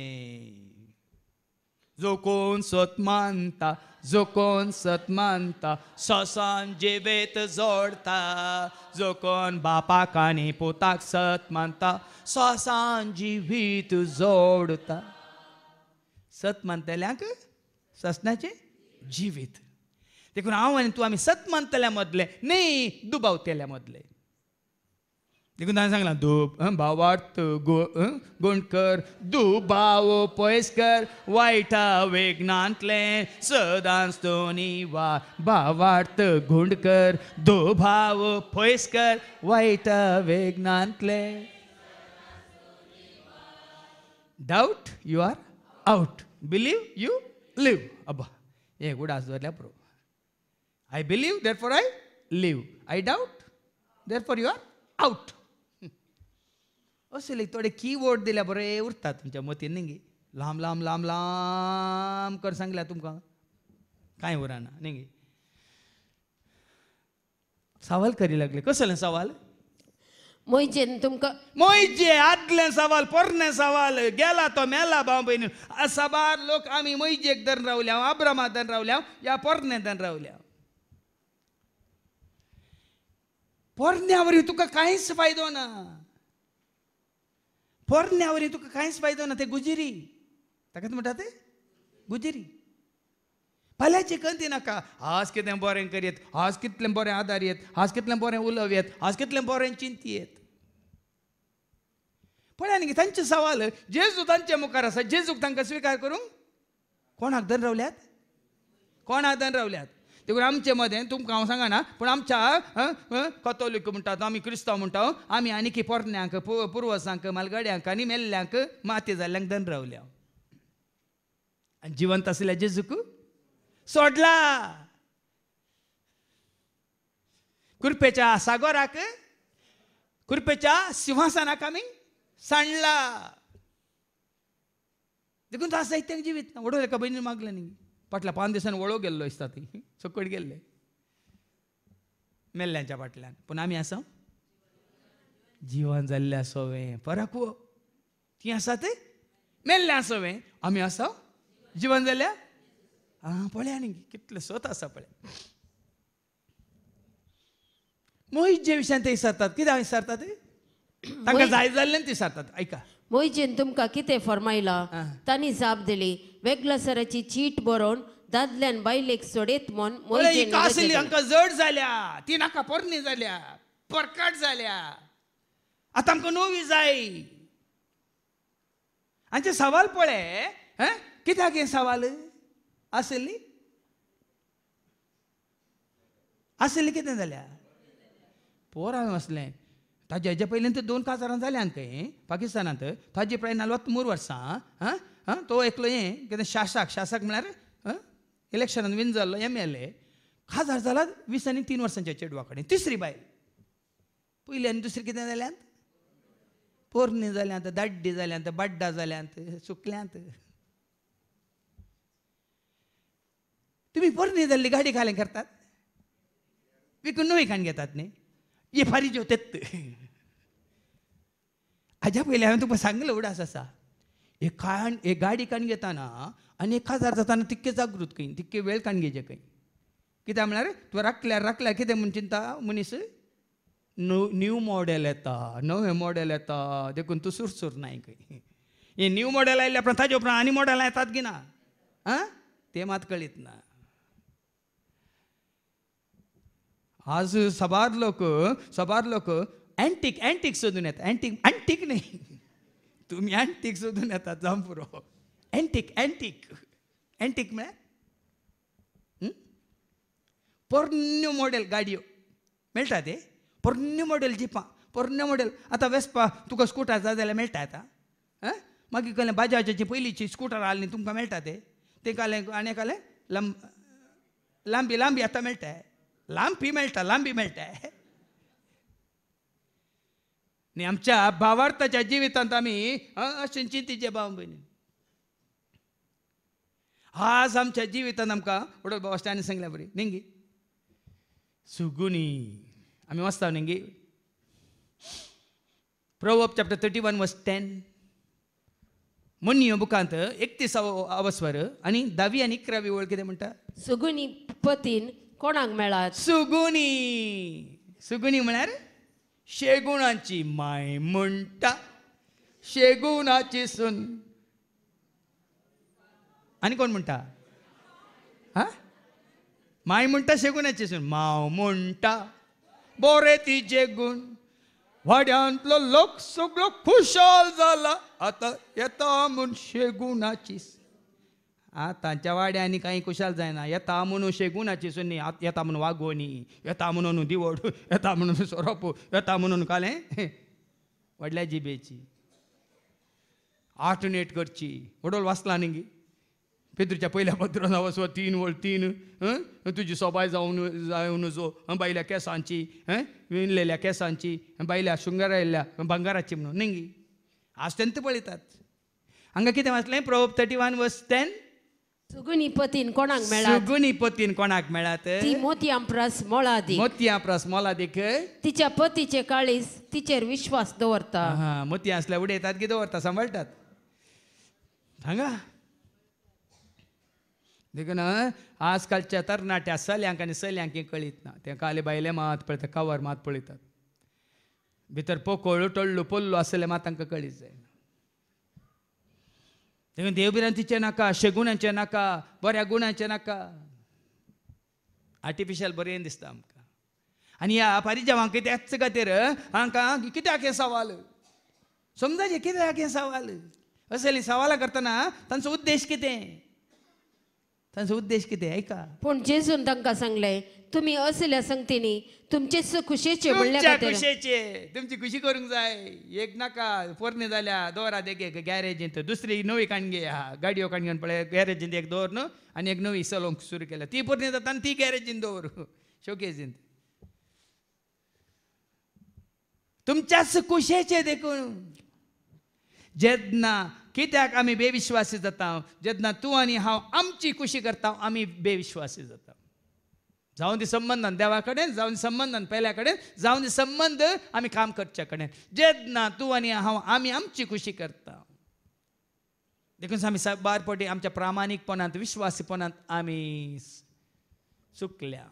जो कोण सत मानता, जो कोण सत मानता, सोंसान जिवेत जोडता. जो कोण बापाक आनी पुताक सत मानता, सोंसान जिवीत जोडता. सत मानतल्यांक ससनाचें जिवीत. देखून हांव आनी तूं आमी सत मानतल्या मदले न्ही दुबावतेल्या मदले. देखून ताणें सांगलां भावार्थ गोंडकर, दुबाव पयस कर, वायटा वेगनांतले सदांच दोनी वार. भावार्थ गोंडकर, दुबाव पयस कर, वायटा वेगनांतले. Doubt you are out, believe you live. अब्बा हे उडास दवरल्या पुरो. I believe, therefore I live. I doubt, therefore you are out. असले थोडे कीवर्ड दिल्या बरे उरतात तुमच्या मतीन न्ही. लांब लांब लांब लांब कर सांगल्या तुमकां कांय उरना न्ही. सवाल करी लागले. कसले सवाल? मोयजेन तुमकां मोयजे आदले सवाल, पोरणे सवाल. गेला तो मेला भाव बहीण. साबार लोक आमी मोयजेक धरून रावल्या, अब्रामा धरून रावल्या, या पोरणे धरून रावल्या. पोरण्यावरी तुका कांयच फायदो ना. पोरण्यावरी तुका कांयच फायदो ना. ते गुजिरी, ताकाच म्हणटा ते गुजिरी. फाल्यांची कंती नाका. आज कितें बरें करीत, आज कितलें बरें आदारयत, आज कितलें बरें उलोवयत, आज कितलें बरें चिंतयत. पळय न्ही तांचे सवाल. जेजू तांचे मुखार आसा, जेजूक तांकां स्विकार करूंक कोणाक धरून रावल्यात? कोणाक धरून रावल्यात? देखून आमचे मदें तुमकां हांव सांगना, पूण आमच्या कथोलीक म्हणटात, आमी क्रिस्तांव म्हणटा, आमी आनीक पोरण्यांक, पुर्वसांक, मालगड्यांक आनी मेल्ल्यांक, माती जाल्ल्यांक धरून रावल्या. आनी जिवंत आसल्या जेजूक सोडला. कृपेच्या सागराक, कृपेच्या सिंहासनाक आमी सांडला. देखून तो साहित्याक जिवीत ना. वडोले का बहिणी मागले न्ही. फाटल्या 5 दिसांनी वळो गेल्लो दिसता ती सकट गेल्ले मेल्ल्यांच्या फाटल्यान. पूण आमी आसा जिवन जाल्ले आसोवें. पराकू ती आसात मेल्ले आसोवें. आमी आसा जिवन जाल्या. पळया न्ही कितले सत आसा पळय. मोहितचे विशयान ते विचारतात. कित्याक विचारतात? तांकां जाय जाल्लें ते विचारतात. ऐका. मोयजेन तुमकां कितें फरमायला? तांणी जाप दिली, वेगलासराची चीट बरोवन दादल्यान बायलेक सोडयत म्हूण मोयजेन आसली. हांकां जड जाल्या, ती नाका पोरणी जाल्या, परकाट जाल्या. आतां आमकां नवी जाय. हांचे सवाल पळय. कित्याक हे सवाल आसली? आसली कितें जाल्या? पोर हांवें असलें. ताजे हेजे पयलीं ते 2 काजारां जाल्यान खंय पाकिस्तानांत. ताजे प्राय 43 वर्सां. तो एकलो कितें शासक म्हळ्यार इलेक्शनान विन जाल्लो MLA. काजार जाला 20 आनी 3 वर्सांच्या चेडवा कडेन. तिसरी बायल. पयली आनी दुसरी कितें जाल्यांत? पोरणी जाल्यांत, दाड्डी जाल्यांत, बड्डा जाल्यांत, सुकल्यांत. तुमी पोरणी जाल्ली गाडी घालें करतात, विकून नवी खाण घेतात न्ही. ये फारी जेवतात. हाज्या पयलीं हांवें तुका सांगलें उडास आसा. एक गाडी काण घेताना आनी 1000 जाताना तितके जागृत खंय, तितके वेळ काण घेवचे खंय. कित्याक म्हळ्यार तूं राखल्यार कितें म्हूण चिंता मनीस न्यू मॉडेल येता नवे मॉडेल येता देखून तूं सुरसूर नाय खंय हे न्यू मॉडेल आयिल्ल्या उपरांत ताजे उपरांत आनी मॉडेल येतात की ना आं तें मात कळीत ना. आज सबार लोक अँटीक सोदून येतात अँटीक न्ही तुमी अँटीक सोदून येतात जावं पुरो अँटीक म्हळ्यार पोरन्यो मॉडेल गाडयो मेळटा ते पोरन्यो मॉडेल जिपां पोरन्यो मॉडेल आतां वेस्पा तुका स्कुटर जाय जाल्यार मेळटा आतां मागीर कहलें बाजाजाची पयलींची स्कुटर आसली न्ही तुमकां मेळटा ते कहलें आनी कहलें लांबी आतां मेळटा लांबी मेळटा न्ही आमच्या भावार्थाच्या जिवितांत आमी अशें चिंतीचे भाव भयणी आज आमच्या जिवितांत आमकां वडोद बाबा स्टॅन सांगल्या बरी निंगी सुगुनी आमी वाचता निंगी प्रोवर्ब चॅप्टर 31 वर्स 10 मुन्यो बुकांत 31वा अवस्वर आनी 10वी आनी 11वी ओळ कितें म्हणटा सुगुनी पतीन कोणाक मेळात सुगुनी म्हळ्यार शेगुणाची माय म्हणटा शेगुणाची सून आनी कोण म्हणटा माय म्हणटा शेगुणाची सून माव म्हणटा बरे तिचे गुण वाड्यांतलो लोक सगळो खुशाल जाला आतां येता म्हूण शेगुणाची तांच्या वाड्यांनी काही खुशाल जायना येता म्हणून शेगुणाची सून न्ही येता म्हणून वागोनी येता म्हणून दिवड येता म्हणून सोरोप येता म्हणून कालें व्हडल्या जिबेची आटनेट करची वडोल वाचला न्ही पेद्रूच्या पयल्या पत्रान वचो 3 वळ 3 तुजी सोबाय जावन जो बायल्या केंसांची विणलेल्या केंसांची बायल्या शुंगार आयिल्ल्या भांगाराची म्हणून न्ही आज तेंत पळयतात हांगा कितें वाचलें प्रोवर्ब 31 वर्स 10 सुगुनी पतीन कोणाक मेळात सुगुनी पतीन कोणाक मेळात ती मोतयांप्रास मोलादीक तिच्या पतीचे काळीज तिचेर विश्वास दवरता मोती आसल्यार उडयतात की दवरता सांबाळटात हांगा देखून आजकालच्या तरणाट्या चल्यांक आनी चल्यांक कळीत ना ते काले बायले मात पळयतात कावर मात पळयतात भितर पोकोळ टळ्ळू पोल्लो आसले मात तांकां कळीत जायना देखून देवबिरांतीचे नाका शेगुणाचे नाका बऱ्या गुणाचे नाका आर्टिफिशियल बरें दिसता आमकां आनी ह्या पारिजावांक त्याच खातीर हांकां कित्याक हे सवाल समजाचे कित्याक हे सवाल असली सवालां करतना तांचो उद्देश कितें ऐका पूण जेजून तांकां सांगलें तुमी असल्या संगतींनी तुमचे खुशेचे म्हणल्या खातीर तुमची खुशी करूंक जाय एक नाका पोरणी जाल्या दवरा देगे गॅरेजींत दुसरी नवी काणगे गाडयो काणगेन पळय गॅरेजींत एक दवर न्हू आनी एक नवी चलोवंक सुरू केल्या ती पोरणी जाता आनी ती गॅरेजींत दवर शोकेजींत तुमच्याच खुशेचे देखून जेन्ना कित्याक आमी बेविश्वासी जाता जेन्ना तूं आनी हांव आमची खुशी करता आमी बेविश्वासी जाता जावं ती संबंधान देवा कडेन जावं ती संबंधान पेल्या कडेन जावं ती संबंध आमी काम करच्या कडेन जेन्ना तूं आनी हांव आमी आमची खुशी करता देखून आमी बारपटी आमच्या प्रामाणीकपणांत विश्वासीपणांत आमी चुकल्या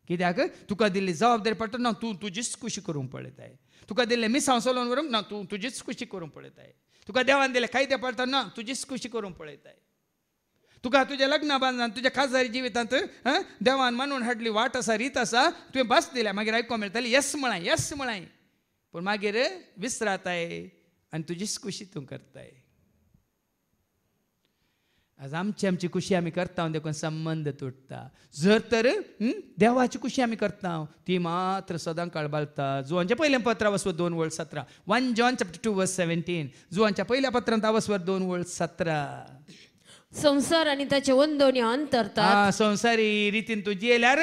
कित्याक तुका दिल्ली जबाबदारी पडटा ना तूं तुजीच खुशी करूंक पळयताय तुका दिल्लें मिसांव चलोवन व्हरूंक ना तूं तुजीच खुशी करूंक पळयताय तुका देवान दिलें कायदे पडटा ना तुजीच खुशी करूंक पळयताय तुका तुज्या लग्ना बांदनान तुज्या खासदारी जिवितांत देवान मानून हाडली वाट आसा रीत आसा तुवें बस दिल्या मागीर आयकोंक मेळटली येस म्हळाय पूण मागीर विसराताय आनी तुजीच खुशी तूं करताय आज आमची खुशी आमी करता देखून संबंध तुटता जर तर देवाची खुशी आमी करता ती मात्र सदां कळबालता जुवांच्या पयल्या पत्रां वचवर 2 वळ 17 1 John chapter 2 verse 17 जुवांच्या पयल्या पत्रांत वचवर 2 वळ 17 संसार आनी ताचे वंदोनी अंतरतात संवसारी रितीन तूं जियेल्यार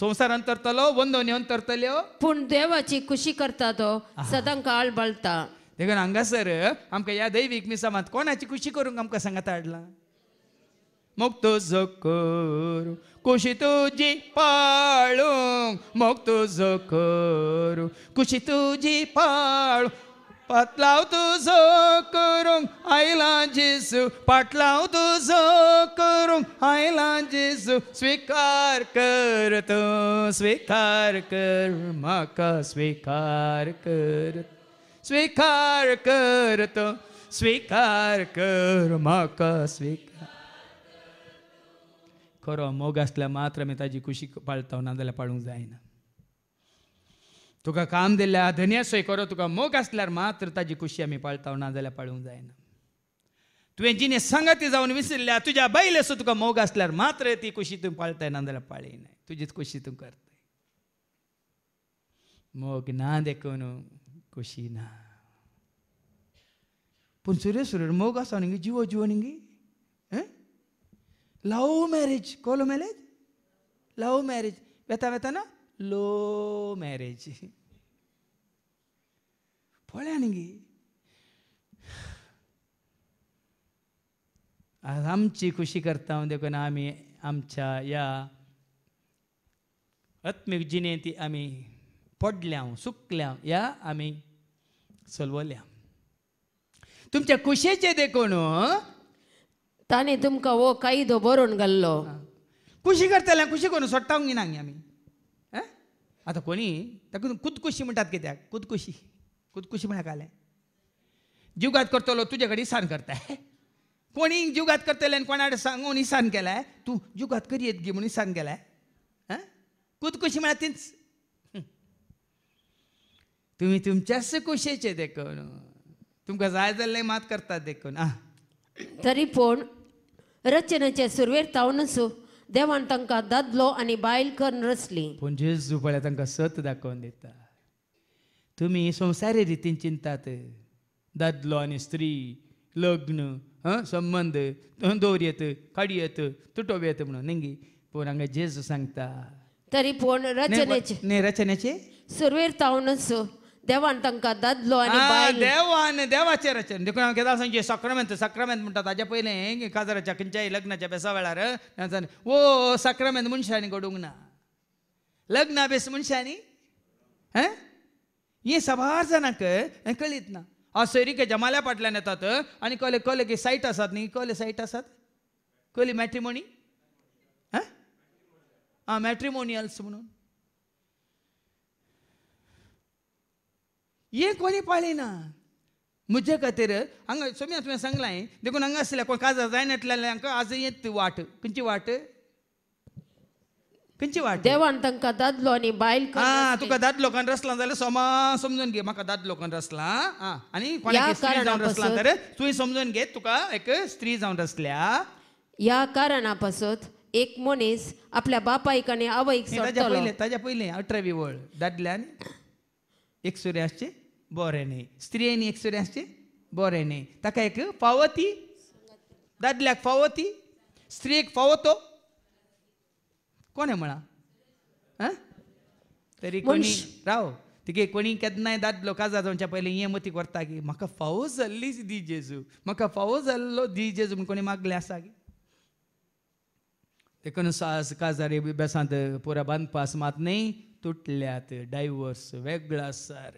संसार अंतरतलो वंदोनी अंतरतल्यो पूण देवाची खुशी करता तो सदां कळबालता देखून हांगासर आमकां ह्या दैवीक मिसामांत कोणाची खुशी करूंक आमकां सांगात हाडला मोग तुजो करू खुशी तुजी पाळूंक मोग तुजो करू खुशी तुजी पाळूंक पाटलाव तुझो करूंक आयला जेजू पाटलाव तुझो करूंक आयला जेजू स्वीकार कर तूं स्वीकार कर म्हाका स्वीकार कर स्वीकार कर तूं स्वीकार कर म्हाका स्वीकार खरो मोग आसल्यार मात्र आमी ताजी खुशी पाळता नाजाल्यार पाळूंक जायना तुका काम दिल्या धन्य सोय करो तुका मोग आसल्यार मात्र ताजी खुशी आमी पाळता नाजाल्यार पाळूंक जायना तुवें जिणे संगती जावन विसरल्या तुज्या बैलेसो तुका मोग आसल्यार मात्र ती खुशी तूं पाळताय नाजाल्यार पाळयनाय तुजीच खुशी तूं करताय मोग ना देखून खुशी ना पूण सुरेश मोग आसा न्ही जिवो जिवो न्ही लव मॅरेज कोलो मॅरेज लव मॅरेज वेता वेताना लो मॅरेज पळया न्ही आज आमची खुशी करता देखून आमी आमच्या ह्या आत्मीक जिणेंत आमी पडल्या सुकल्या ह्या आमी चलवल्या तुमच्या खुशेचे देखून ताणे तुमकां वो कायदो बरोवन घाल्लो खुशी करतले खुशी करून सोडटांक गिना आमी आतां कोणी ताका खुदकुशी म्हणटात कित्याक खुदकुशी म्हळ्यार कालें जीवघात करतलो तुजे कडेन इसान करता कोणी जीवघात करतले आनी कोणा कडेन सांगून इसान केलाय तूं जीवघात करियेत गे म्हणून इसान केलाय खुदकुशी म्हळ्यार तीच तुमी तुमच्याच खुशेचे देखून तुमकां जाय जाल्ले मात करतात देखून तरी पूण रचनेचे सुरवेर तावनूच देवान तांकां दादलो आनी बायल करून रचली पूण जेजू पळय तांकां सत दाखोवन दिता तुमी संवसारी रितीन चिंतात दादलो आनी स्त्री लग्न संबंध दवरयेत काडयेत तुटोवयेत म्हणून न्ही पूण हांगा जेजू सांगता तरी पूण रचनेचे सुरवेर तावनूच देवान तांकां दादलो आनी बायल देवाचे रचन देखून हांव केदां सांगचे सक्रामेंत म्हणटा ताच्या पयलें काजाराच्या खंयच्याय लग्नाच्या बेसा वेळार वो सक्रामेंत मनशांनी घडोवंक ना लग्ना बेस मनशांनी हे साबार जाणांक कळीत ना सोयरीके जमाल्या फाटल्यान येतात आनी कळले की सायट आसात न्ही कळले सायट आसात कळली मॅट्रिमोनी मॅट्रिमोनियल्स म्हणून हे कोणी पाळिना म्हजे खातीर हांगा सोम्या तुवें सांगलां देखून हांगा आसल्या कोण काजार जायन येतलेल्यांक आज येत वाट खंयची वाट देवान तांकां दादलो आनी बायल तुका दादलो करून रचला जाल्यार समजून घे म्हाका दादलो करून रचला आनी कोणाक स्त्री जावन रचला तर तुवें समजून घे तुका एक स्त्री जावन रचल्या ह्या कारणा पासून एक मनीस आपल्या बापायक आनी आवयक सोडटलो ताच्या पयलीं 18वी वळ दादल्यान एक सूर्य आसचे बरें न्ही स्त्रियेनी एक सूर्य आसचे बरें न्ही ताका एक फावो ती दादल्याक फावो ती स्त्रियेक फावो तो कोणे म्हणा तरी कोणी राव तिगे कोणी केन्नाय दादलो काजार जावच्या पयलीं हें मतीक व्हरता की म्हाका फावो जाल्ली दी जेजू म्हाका फावो जाल्लो दी जेजू म्हण कोणी मागलें आसा गे देखून काजारी बेसांत पुरा बांदपास मात न्ही तुटल्यात डायवर्स वेगळो आसा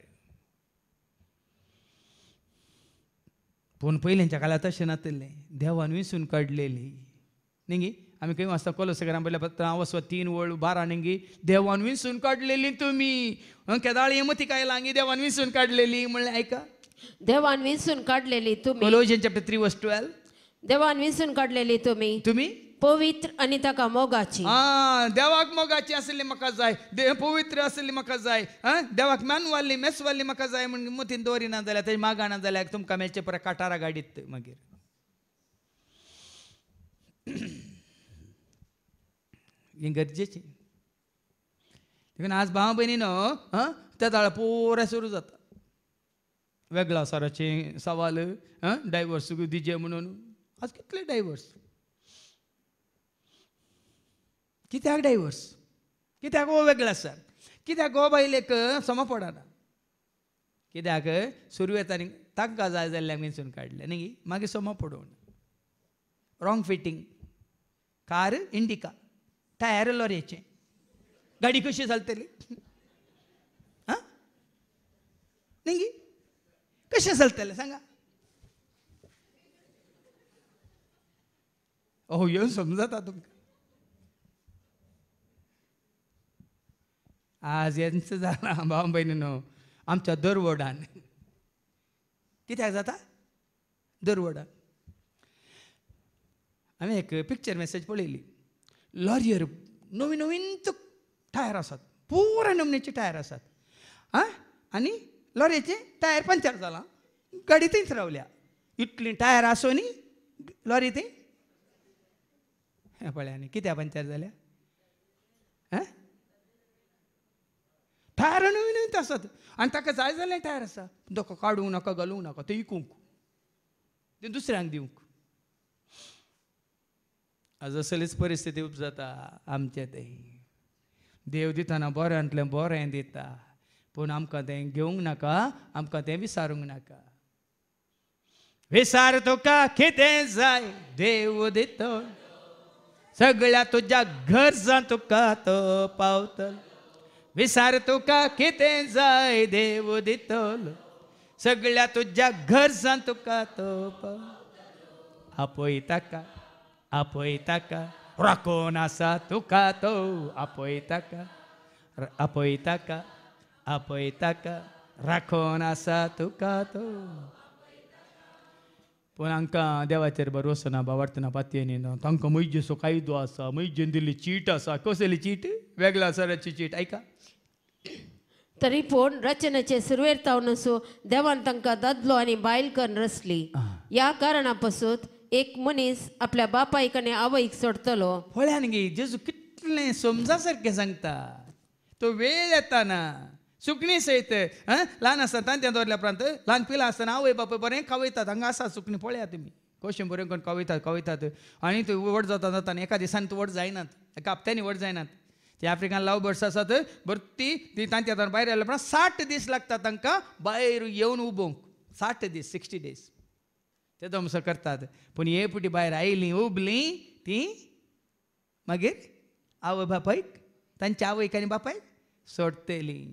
पूण पयलींच्या काळात तशें नासलें देवान विंसून काडलेली न्ही आमी खंय वाचता कोलोसेकरां पयल्या पत्र वचो 3:12 न्ही देवान विंसून काडलेली तुमी केदाळ मती काय लांगी देवान विंसून काडलेली म्हणलें आयका देवान विंसून काडलेली तुमी कोलोसियन्स चॅप्टर 3:12 देवान विंसून काडलेली तुमी पवित्र आनी ताका मोगाची देवाक मोगाची आसली म्हाका जाय पवित्र आसली म्हाका जाय देवाक मानवाल्ली मेसवाल्ली म्हाका जाय म्हण मतीन दवरिना जाल्यार तेजी मागाना जाल्यार तुमकां मेळचे पुरा काटारा गाडीत मागीर ही गरजेची देखून आज भाव भयणीनो त्या दाळा पोरा सुरू जाता वेगळा साराचे सवाल डायवर्स दिजे म्हणून आज कितले डायवर्स कित्याक डायवर्स कित्याक हो वेगळो आसा कित्याक हो बायलेक सम पडना कित्याक सुरवेतांनी तांकां जाय जाल्ल्याक विंचून काडले न्ही मागीर सम पडोवन wrong fitting car Indica tyre लॉरेचे गाडी कशी चलतली न्ही कशें चलतलें सांगा. येवन समजता तुमकां. आज यांचं जालां भाव भयणीनो आमच्या दरवडान. कित्याक जाता दरवडान. हांवें एक पिक्चर मॅसेज पळयली. लॉरियर नवीन नवीन टायर आसात, पुराय नमनेचे टायर आसात. आनी लॉरीचे टायर पंक्चर जालां, गाडी थंयच रावल्या. इतली टायर आसोनी लॉरी थंय पळय. आनी कित्याक पंक्चर जाल्या? टायर नवीन नवीन आसात आनी ताका जाय जाल्यार टायर आसा. ताका काडूंक नाका, घालूंक नाका, ते विकूंक, ते दुसऱ्यांक दिवंक. आज असलीच परिस्थिती उपजाता आमचे थंय. देव दितना बऱ्यांतलें बरें दिता, पूण आमकां तें घेवंक नाका, आमकां तें विचारूंक नाका. विचार तुका कितें जाय देव दितो, सगळ्या तुज्या गरजां तुका तो पावतलो. विचार तुका कितें जाय देव दितलो, सगळ्या तुज्या गरजां तुका तो पावतलो. आपय ताका, आपय ताका, राखून आसा तुका तो. आपय ताका, आपय ताका, आपय ताका, राखून आसा तुका तो. पूण हांकां देवाचेर भरोसो ना, बाबार्थना पातयेनी ना. तांकां मैजेचो कायदो आसा, मैजेन दिल्ली चीट आसा. कसली चीट? वेगळ्या सराची चीट. ऐका. तरी पूण रचनेचे सुरवेर तावन असो देवान तांकां दादलो आनी बायल करून रचली. ह्या कारणा पासून एक मनीस आपल्या बापायक आनी आवयक सोडतलो. पळयान गे जेजू कितलें समजा सारकें सांगता. तो वेळ येताना सुकणी सयत ल्हान आसतना तें दवरल्या उपरांत ल्हान पिलां आसतना आवय बापूय बरें खावयतात. हांगा आसा सुकणी, पळया तुमी कशें बरें करून खावयतात. आनी थंय व्हड जाता जाता एका दिसान व्हड जायनात, एका हप्त्यांनी व्हड जायनात. ते आफ्रिकान लव बर्ड्स आसात, बरं ती तांच्या भायर आयल्या उपरांत 60 दीस लागतात तांकां भायर येवन उबोवंक. 60 दीस, 60 days ते दमसो करतात. पूण हे पुटी भायर आयलीं, उबलीं, तीं मागीर आवय बापायक, तांच्या आवयक आनी बापायक सोडटलीं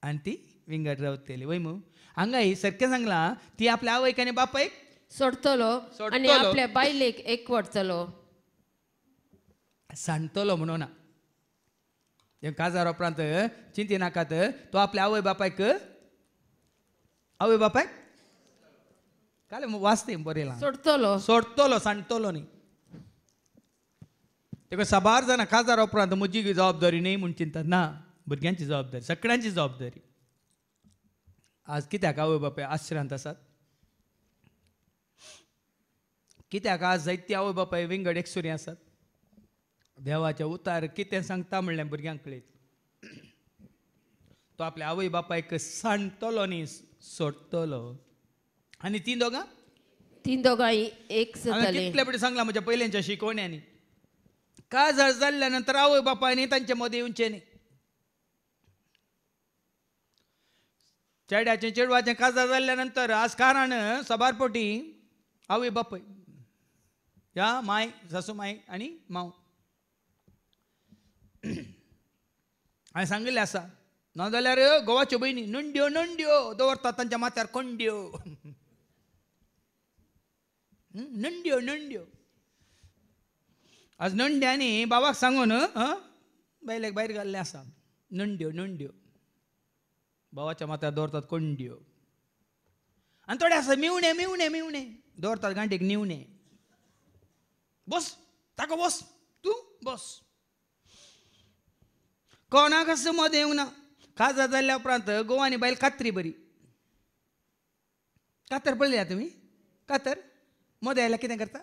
आनी ती विंगड रावतली. वय मू हांगा ही सारकें सांगलां, ती आपल्या आवयक आनी बापायक सोडतलो आनी आपल्या बायलेक एकवटतलो. सांडटलो म्हणून ना. काजार उपरांत चिंती नाकात. तो आपल्या आवय बापायक काल वाचते बरयलां. सोडटलो, सांडटलो न्ही. तेका साबार जाणां काजार उपरांत म्हजी जबाबदारी न्ही म्हूण चिंतात. ना, भुरग्यांची जबाबदारी, सगळ्यांची जबाबदारी. आज कित्याक आवय बापाय आश्रांत आसात? कित्याक आज जायती आवय बापाय विंगड एकसुरी आसात? देवाचे उतार कितें सांगता म्हणलें भुरग्यांक कळयत. तो आपल्या आवय बापायक सांडटलो न्ही, सोडटलो. आनी तीं दोगांय एक जातलीं. कितले बरें सांगलां म्हज्या पयलींच्या शिकवण्यांनी. काजार जाल्ल्या नंतर आवय बापायनी तांचे मदें येवचें न्ही. चेड्याचें चेडवाचें काजार जाल्ल्या नंतर आज कारण सबारपोटी आवय बापाय, ह्या माय, सासू माय आनी मांव हांवें सांगिल्लें आसा. नाजाल्यार गोवाच्यो भयणी नंड्यो नंड्यो दवरतात तांच्या माथ्यार कोंड्यो. नंड्यो नंड्यो. आज नंड्यांनी बाबाक सांगून बायलेक भायर घाल्लें आसा. नंड्यो नंड्यो बाबाच्या माथ्यार दवरतात कोंड्यो. आनी थोडे आसा मिवणे मिवणे मिवणे दवरतात गांठीक निवणे. बस ताका बस, तूं बस. कोणाक असं मदें येवंक ना. काजार जाल्ल्या उपरांत घोव आनी बायल कातरी बरी. कातर पळयल्या तुमी? कातर मदें आयल्यार कितें करता?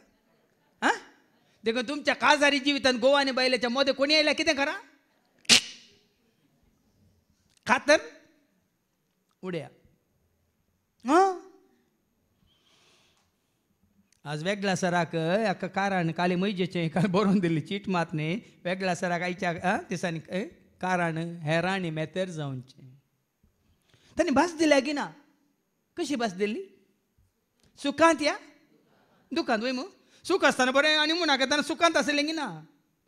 देखून तुमच्या काजारी जिवितांत घोव आनी बायलेच्या मदें कोणी आयल्यार कितें करा? कातर उड्या. आज वेगळ्या सराक हाका कारण काली मैजेचें काल बरोवन दिल्ली चीट मात न्ही. वेगळ्या सराक आयच्या दिसांनी कारण हेरांनी मेतेर जावचें. तांणी भास दिल्या की ना? कशी भास दिल्ली? सुखांत या दुखांत. वय मू सूख आसतना बरें आनी म्हणा घेतना सुखांत आसलें की ना?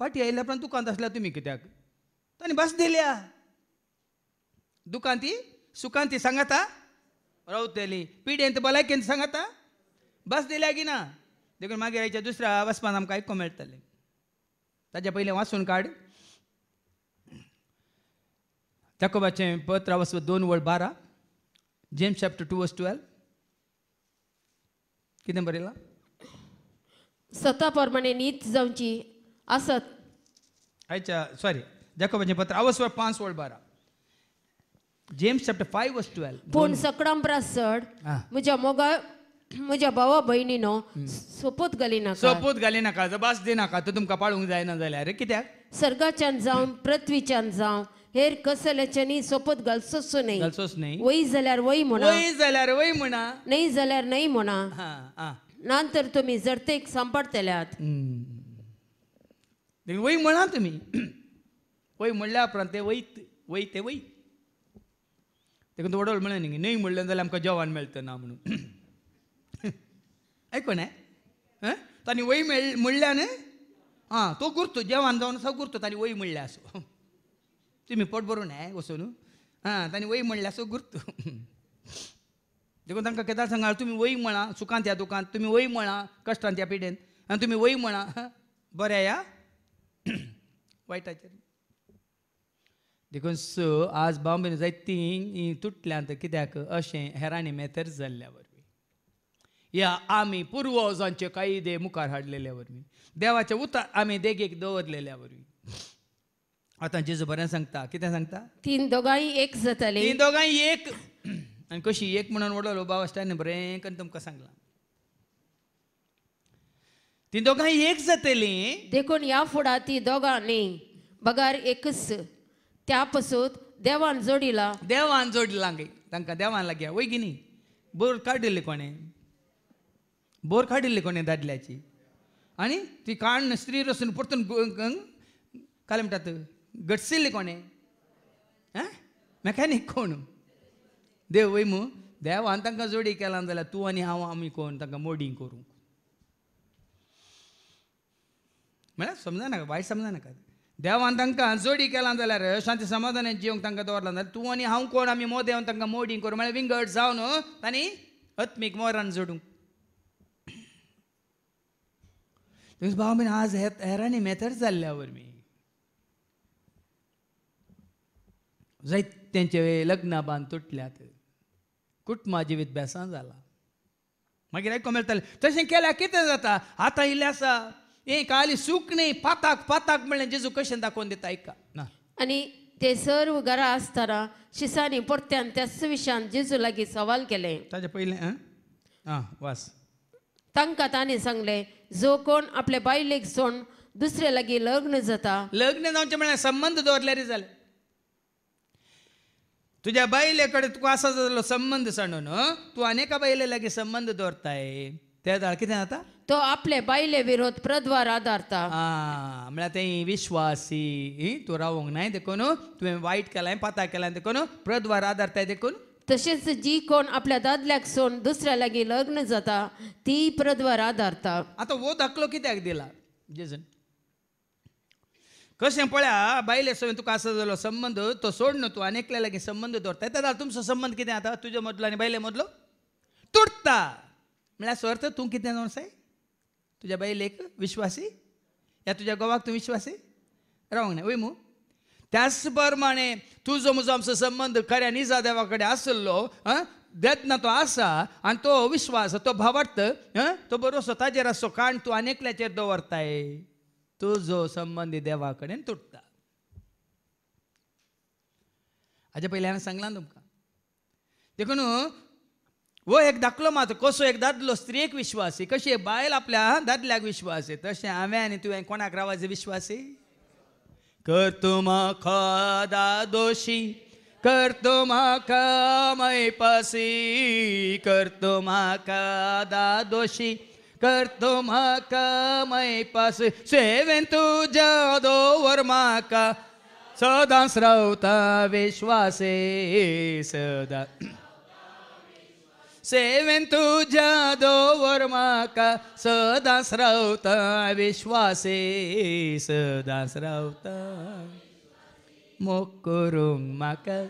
फाटी आयल्या उपरांत दुखांत आसल्या तुमी कित्याक? तांणी भास दिल्या. दुखांती सुखांती सांगाता रावतली पिढ्यांत भलायकेन सांगाता बस दिल्या की ना देखून मागीर यायच्या दुसऱ्या वचपान आमकां आयकूंक मेळटलें ताच्या पयलें वाचून काड याकोबाचें पत्र वचप 2:12 जेम्स चॅप्टर 2:12 कितें बरयलां स्वता प्रमाणे नीत जावची आसत आयच्या सॉरी याकोबाचें पत्र 5:12 जेम्स चॅप्टर 5:12 पूण सकडांपरा चड आं. म्हज्या भावा भयणीनो सोपूत घाली नाका सोपूत घाली नाका जबास दिनाका तो तुमकां पाळूंक जायना जाल्यार कित्याक सर्गाच्यान जावं पृथ्वीच्यान जावं हेर कसल्याच्यानी सोपूत घालचोच न्ही घालचोच न्ही वय जाल्यार वय म्हणा वय जाल्यार वय म्हणा नाही जाल्यार नाही म्हणा हां नंतर तुम्ही जरतेक सांपडतल्यात वय म्हणा तुमी वय म्हणल्या उपरांत ते वयत वय ते वय देखून तो वडोळ म्हणलें न्ही न्हय म्हणलें जाल्यार आमकां जेवण मेळटा ना म्हणून आयको ना तांणी वय म्हणल्यान आं तो गुर्तू जेवण जावन असो गुर्तू तांणी वय म्हणल्या असो तुमी पोट भरून वचून हां तांणी वय म्हणल्या असो गुर्तू देखून तांकां केदार सांगाल तुमी वय म्हणा सुखांत ह्या दुखांत तुमी वय म्हणा कश्टांत ह्या पिडेंत आनी तुमी वय म्हणा बऱ्या ह्या वायटाचेर देखून आज बांबेन जायतीं तुटल्यांत कित्याक अशें हेरांनी मेथर जाल्ल्या वरवीं ह्या आमी पुर्वजांचे कायदे मुखार हाडलेल्या वरवीं देवाचे उतर आमी देगेक दवरलेल्या वरवीं आतां जेजू बरें सांगता कितें सांगता तीन दोगांय एक जातली ती दोगांय एक आनी कशी एक म्हणून वडलो बाबा आसतना बरें करून तुमकां सांगलां ती दोगांय एक जातलीं देखून ह्या फुडां ती दोगां न्ही बगार एकच त्या पासून देवान जोडिला देवान जोडलां गे तांकां देवान लाग्या वय गी न्ही बोर काडिल्ली कोणें दादल्याची आनी ती काण स्त्री रसून परतून काय म्हणटात गटसिल्ली कोणें मॅकॅनीक कोण देव वय मू देवान तांकां जोडी केला जाल्यार तूं आनी हांव आमी कोण तांकां मोडी करूंक म्हळ्यार समजना वायट समजनाका देवान तांकां जोडी केला जाल्यार शांती समाधानान जिवंक तांकां दवरला जाल्यार तूं आनी हांव कोण आमी मोदेवन तांकां मोडी करूं म्हळ्यार विंगड जावन तांणी आत्मीक मोरान जोडूंक भाव बीन आज हेरांनी मेथड जाल्ल्या वरवीं जायत्यांचे लग्ना बांद तुटल्यात कुटुंबा जिवीत बेसान जाला मागीर आयकूंक मेळटलें तशें केल्यार कितें जाता आतां इल्लें आसा हें काली सूख न्ही पाताक म्हणलें जेजू कशें दाखोवन दिता आयका ना आनी ते सर्व घरा आसतना शिसांनी परत्यान त्याच विशयान जेजू लागीं सवाल केले ताचे पयलें वास तांकां ताणें सांगलें जो कोण आपल्या बायलेक सोडून दुसरे लागीं लग्न जाता लग्न जावचें म्हळ्यार संबंद दवरल्यार जालें तुज्या बायले कडेन तुका आसा जालो संबंद सांडून तूं आनेका बायले लागीं संबंद दवरताय त्या जाल्यार कितें जाता तो आपले बायले विरोध प्रद्वार आदारता म्हळ्यार तें विश्वासी तूं रावूंक नाय देखून तुवें वायट केलां पाता केलां देखून प्रद्वार आदारताय देखून तशेंच जी कोण आपल्या दादल्याक सोडून दुसऱ्या लागीं लग्न जाता ती प्रद्वार आदारता आतां वो दाखलो कित्याक दिला जेजून कशें पळया बायले सगळें तुका आसा जालो संबंद तो सोड न्हू तूं आनेकल्या लागीं संबंद दवरता जाल्यार तुमचो संबंद कितें जाता तुज्या मदलो आनी बायले मदलो तुटता म्हळ्यार सर्त तूं कितें जावसाय तुज्या बायलेक विश्वासी या तुज्या घोवाक तूं विश्वासी रावंक ना वय मू त्याच प्रमाणे तुजो म्हजो आमचो संबंद खऱ्या निजा देवा कडेन आसलो देतना तो आसा आनी तो विश्वास तो भावार्थ तो बरोसो ताजेर आसो कारण तूं आनेकल्याचेर दवरताय तुजो संबंद देवा कडेन तुटता हाचे पयलीं हांवें सांगलां तुमकां देखून वो एक दाखलो मात कसो एक दादलो स्त्रीक विश्वासी कशी एक बायल आपल्या दादल्याक विश्वासी तशें हांवें आनी तुवें कोणाक रावायचो विश्वासी कर तूं म्हाका दोशी कर तूं म्हाका मैपासी कर तूं म्हाका दोशी कर तूं म्हाका मैपासी सेवेन तुज्या दवर म्हाका सदांच रावता विश्वासी सदां सेवेन तुज्या दवर म्हाका सदांच रावता विश्वासी सदांच रावता मोग करूंक म्हाका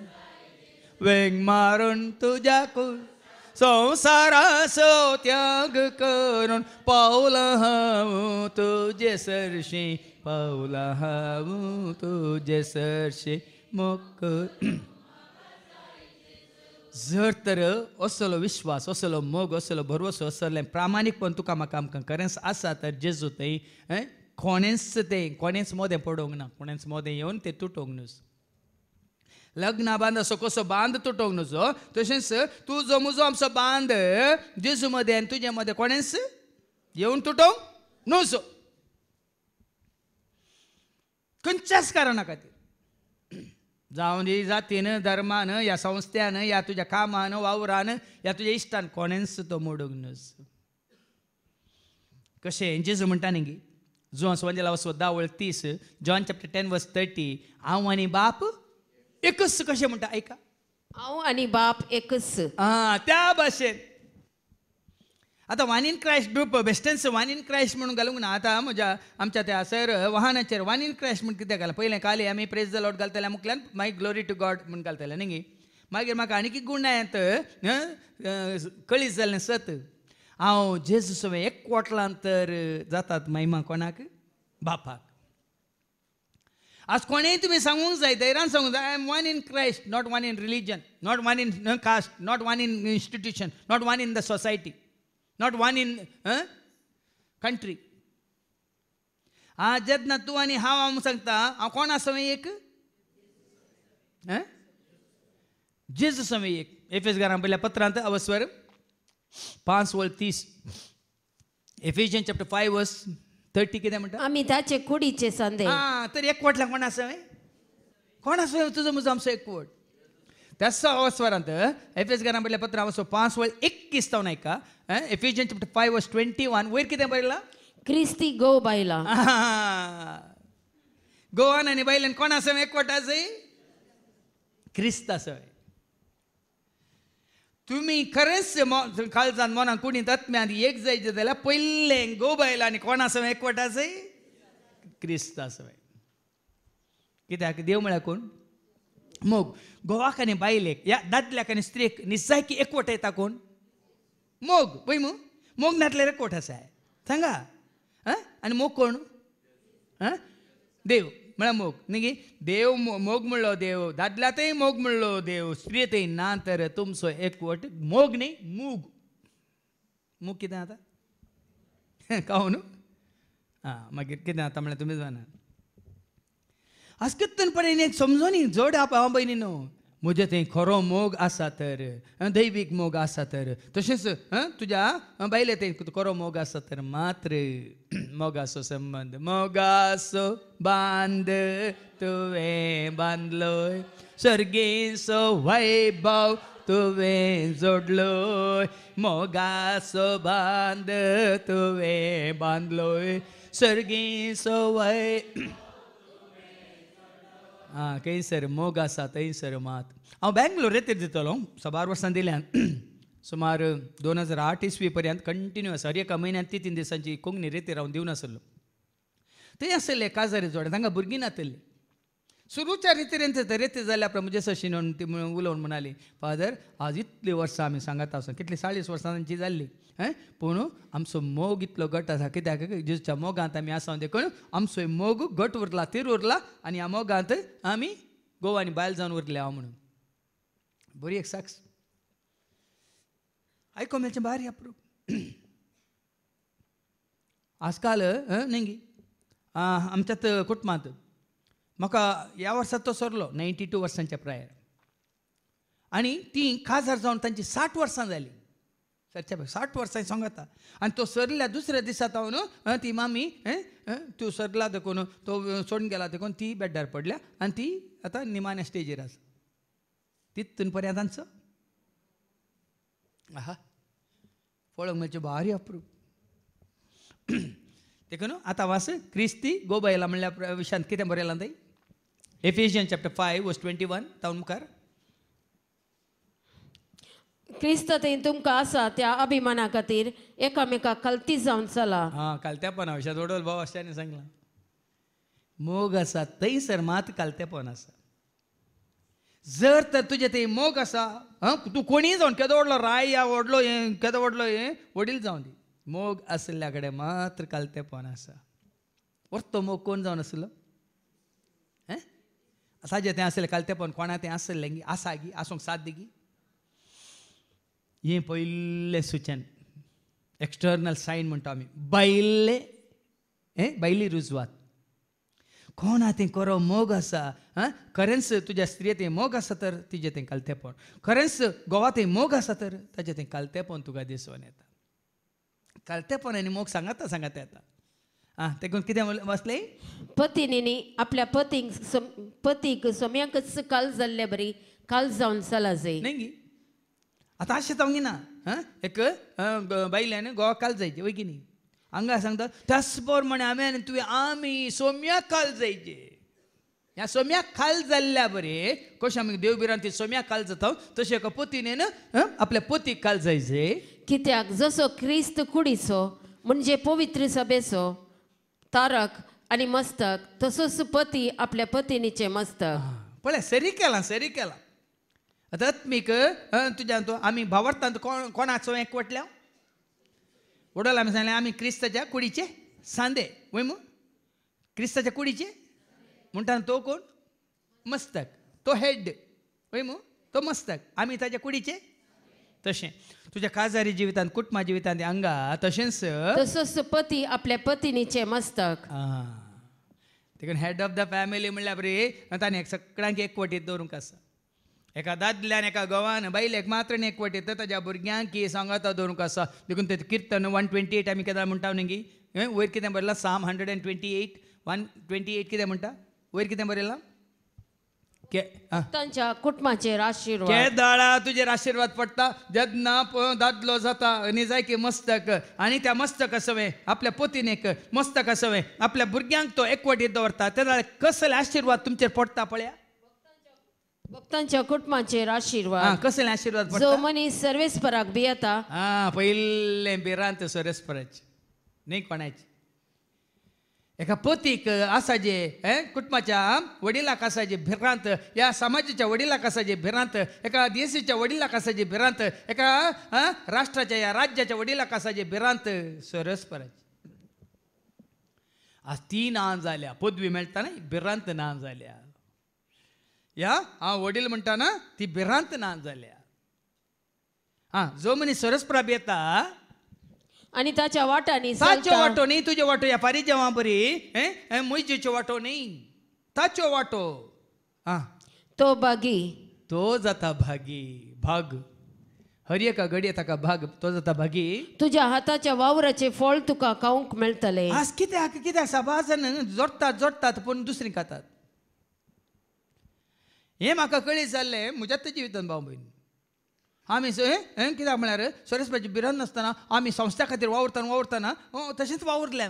वेंग मारून तुज्याकूय संसारासो त्याग करून पावला हांव तुजे सरशी पावला हांव तुजे सरशी मोग जर तर असलो विश्वास असलो मोग असलो भरवसो असले प्रामाणिकपण तुका म्हाका आमकां खरेंच आसा तर जेजू थंय कोणेंच मोदें पडोंक ना कोणेंच मोदें येवन तें तुटोंक न्हू लग्ना बांद असो कसो बांद तुटोंक नजो तशेंच तूं जो म्हजो आमचो बांद जेजू मदें आनी तुजे मदें कोणेंच येवन तुटोंक नजो खंयच्याच कारणा खातीर जावं दी जातीन धर्मान ह्या संस्थ्यान या तुज्या कामान वावरान या तुज्या इश्टान कोणेंच तो मोडूंक नजो कशें जेजू म्हणटा न्ही जो संवंजला वचो 10:30 जॉन चॅप्टर 10:30 हांव आनी बाप एकच कशें म्हणटा ऐका हांव आनी बाप एकच त्या भाशेन आतां वन इन क्रायस्ट ग्रुप बेस्टन्स वन इन क्रायस्ट म्हणून घालूंक ना आतां म्हज्या आमच्या त्या सर वाहनाचेर वन इन क्रायस्ट म्हणून कित्याक घाला पयलें काली आमी प्रेज द लॉर्ड घालतले मुखल्यान मागीर ग्लोरी टू गॉड म्हणून घालतले न्ही मागीर म्हाका आनीक गुण येत कळीस जाल्लें सत हांव जेजू सवे एकवटलां तर जातात महिमा कोणाक बापाक आज कोणेंय तुमी सांगूंक जाय धैर्यान सांगूंक जाय I am one in Christ not one in religion not one in caste not one in institution not one in the society not one in country जेन्ना तूं आनी हांव सांगता हांव कोण आसा एक जेजू सवे एक एफेसकारांक पयल्या पत्रांत अवस्वर 5:30 एफिशियन चॅप्टर 5:30 कितें म्हणटा आमी ताचे कुडीचे सांदे तर एकवटला कोण आसा तुजो म्हजो आमचो एकवट त्याच अवस्वरांत एफेसकारांक पयल्या पत्र अवस्वर 5:21 तावन ऐका एफिशियन चॅप्टर 5:21 वयर कितें बरयलां क्रिस्ती गो बायला गोवान आनी बायलेन कोण आसा एकवट आसा क्रिस्त आसा तुमी खरेंच काळजान मनान कुणीत आत्म्यान एक जायचे जाल्यार पयलें गो बायल आनी कोण आसा एकवट आसा क्रिस्त आसा कित्याक देव म्हळ्यार कोण मोग गोवाक आनी बायलेक या दादल्याक आनी स्त्रीक निजायकी एकवट येता कोण मोग पळय मोग नाटल्यार एकवट आसा सांगा आनी मोग कोण देव म्हळ्यार मोग न्ही देव मोग म्हणलो देव दादल्यातय मोग म्हणलो देव स्त्रियेतय ना तर तुमचो एकवट मोग न्ही मूग मूग कितें आतां काव न्हू मागीर कितें जाता म्हळ्यार तुमी जाणा आज कितन पडेन एक समजोनी जोड हांव भयणी न्हू म्हजे थंय खरो मोग आसा तर दैवीक मोग आसा तर तशेंच तुज्या बायले थंय खरो मोग आसा तर मात्र मोगाचो संबंद मोगाचो बांद तुवें बांदलोय सर्गेचो वैभव तुवें जोडलोय मोगाचो बांद तुवें बांदलोय सर्गेचो खंयसर मोग आसा थंयसर मात हांव बेंगलोर रेतीर दितलो 12 वर्सां दिल्यान सुमार 2008 इसवी पर्यंत कंटिन्युअस हर एका म्हयन्यान 3 दिसांची कोंकणी रेतीर हांव दिवन आसलो थंय आसले काजारी जोडे तांकां भुरगीं नातली सुरूच्या रितीरेन रेती जाल्या उपरांत म्हजे सशीन ती उलोवन म्हणाली फादर आज इतलीं वर्सां आमी सांगात आसा कितलीं 40 वर्सां तांची जाल्ली पूण आमचो मोग इतलो घट आसा कित्याक जेजूच्या मोगांत आमी आसा देखून आमचो मोग घट उरला तीर उरला आनी ह्या मोगांत आमी गोवा आनी बायल जावन उरले हांव म्हणून बरी एक साक्ष आयको मेळचें भारी अप्रूप आजकाल न्ही आमच्यात कुटुंबांत म्हाका ह्या वर्सा तो सरलो 92 वर्सांच्या प्रायार आनी ती खाजार जावन तांची 60 वर्सां जालीं सरच्या 60 वर्सां सांगता आनी तो सरल्या दुसऱ्या दिसा न्हू ती मामी तूं सरला देखून तो सोडून गेला देखून ती बेड्डार पडल्या आनी ती आतां निमाण्या स्टेजीर आसा तितून पर्यंत तांचो पळोवंक मेळचें भारी अप्रूप देखून आतां वास क्रिस्ती गोबायला म्हणल्या विशयान कितें बरयलां थंय एफिशियन चॅप्टर 5:21 तावन मुखार क्रिस्त थंय तुमकां आसा त्या अभिमाना खातीर एकामेकाक कल्ती जावन चला कालतेपणा विशयात वडोल भाव अश्यानी सांगलां मोग आसा थंयसर मात कालतेपण आसा जर तर तुझे ते मोग असा तू कोणी जाऊन केदो वडलो राय या वडलो हे केदो वडलो हे वडील जाऊन दी मोग असल्याकडे मात्र कालतेपण असा वरतो मोग कोण जावन आसलो साजे तें आसलें कालतेपण कोणा तें आसलें गी आसा गी आसूंक साध्य गी हें पयलें सुचन एक्सटर्नल सायन म्हणटा आमी बायली रुजवात कोणा तें करो मोग आसा खरेंच तुज्या स्त्रिये तें मोग आसा तर तिजें तें कालतेपण खरेंच गोवा तें मोग आसा तर ताजें तें कालतेपण तुका दिसून येता कालतेपण आनी मोग सांगात येता देखून कितें बसलें पत्नीनी आपल्या पतीक सोम्याकच काल जाल्ले बरी काल जावन चला जाय नाही गी आतां अशें जावंक ना एक बायल्यान गोवा काल जायचे वय की न्ही हांगा सांगता त्याच प्रमाणे आमी सोम्याक काल जायचे ह्या सोम्याक काल जाल्ल्या बरे कशें आमी देवबिरान ती सोम्याक काल जाता तशें एका पतीन आपल्या पतीक काल जायचे कित्याक जसो क्रिस्त कुडीचो म्हणजे पवित्र सभेचो तारक आनी मस्तक तसोच पती आपल्या पत्नीचे मस्तक पळय सरी केला आतां आत्मीक तुज्या आमी भावार्थांत कोणाचो एकवटल्या वडोल आमी सांगलें आमी क्रिस्ताच्या कुडीचे सांदे वय मू क्रिस्ताच्या कुडीचे म्हणटा तो कोण मस्तक तो हेड वय मू तो मस्तक आमी ताच्या कुडीचे तशें तुज्या काजारी जिवितांत कुटुंबा जिवितांत हांगा तसोच पती आपल्या पत्नीचे मस्तक देखून हेड ऑफ द फॅमिली म्हणल्यार बरी ताणें सगळ्यांक एकवटीत दवरूंक आसा एका दादल्यान एका घोवान बायलेक मात्र एकवटीत ताज्या भुरग्यांक की सांगाता दवरूंक आसा देखून तें कीर्तन 128 आमी केदां म्हणटा न्ही वयर कितें बरयलां साम 128 128 कितें म्हणटा वयर कितें बरयलां तांच्या कुटुंबाचेर आशिर्वाद केदाळा तुजेर आशिर्वाद पडटा जेन्ना दादलो जाता आनी जाय की मस्तक आनी त्या मस्तक आसवें आपल्या पत्नीक मस्तक आसवें आपल्या भुरग्यांक तो एकवटीत दवरता तेन्ना कसले आशिर्वाद तुमचेर पडटा पळया भक्तांच्या कुटुंबाचेर आशिर्वाद कसले आशिर्वाद पडटा जो मनीस सर्वेस्पराक भियेता पयलें बिरांत सर्वेस्पराची न्ही कोणाची एका पतीक आसा जे कुटुंबाच्या वडिलाक आसा जे भिरांत ह्या समाजाच्या वडिलाक आसा जे भिरांत एका देशाच्या वडिलाक आसा जे भिरांत एका राष्ट्राच्या या राज्याच्या वडिलाक आसा जे भिरांत सर्वेस्पराची आज ती ना जाल्या पदवी मेळटा न्ही भिरांत ना जाल्या हांव वडील म्हणटा ना ती भिरांत ना जाल्या जो मनीस सरस्प्राब येता आनी ताच्या वाटांनी ताच्यो वाटो न्ही तुजे वाटो या फारी जेवा बरी मोयजेच्यो वाटो न्ही ताच्यो वाटो तो भागी तो जाता भागी भाग हर एका घडये ताका भाग तो जाता भागी तुज्या हाताच्या वावराचे फळ तुका खावंक मेळटले आज कित्याक सभाजन जोडटात पूण दुसरी खातात हें म्हाका कळीत जाल्लें म्हज्याच जिवितांत भाव भयण आमी कित्याक म्हळ्यार सरस्वती भिरांत नासतना आमी संस्था खातीर वावरतना तशेंच वावुरले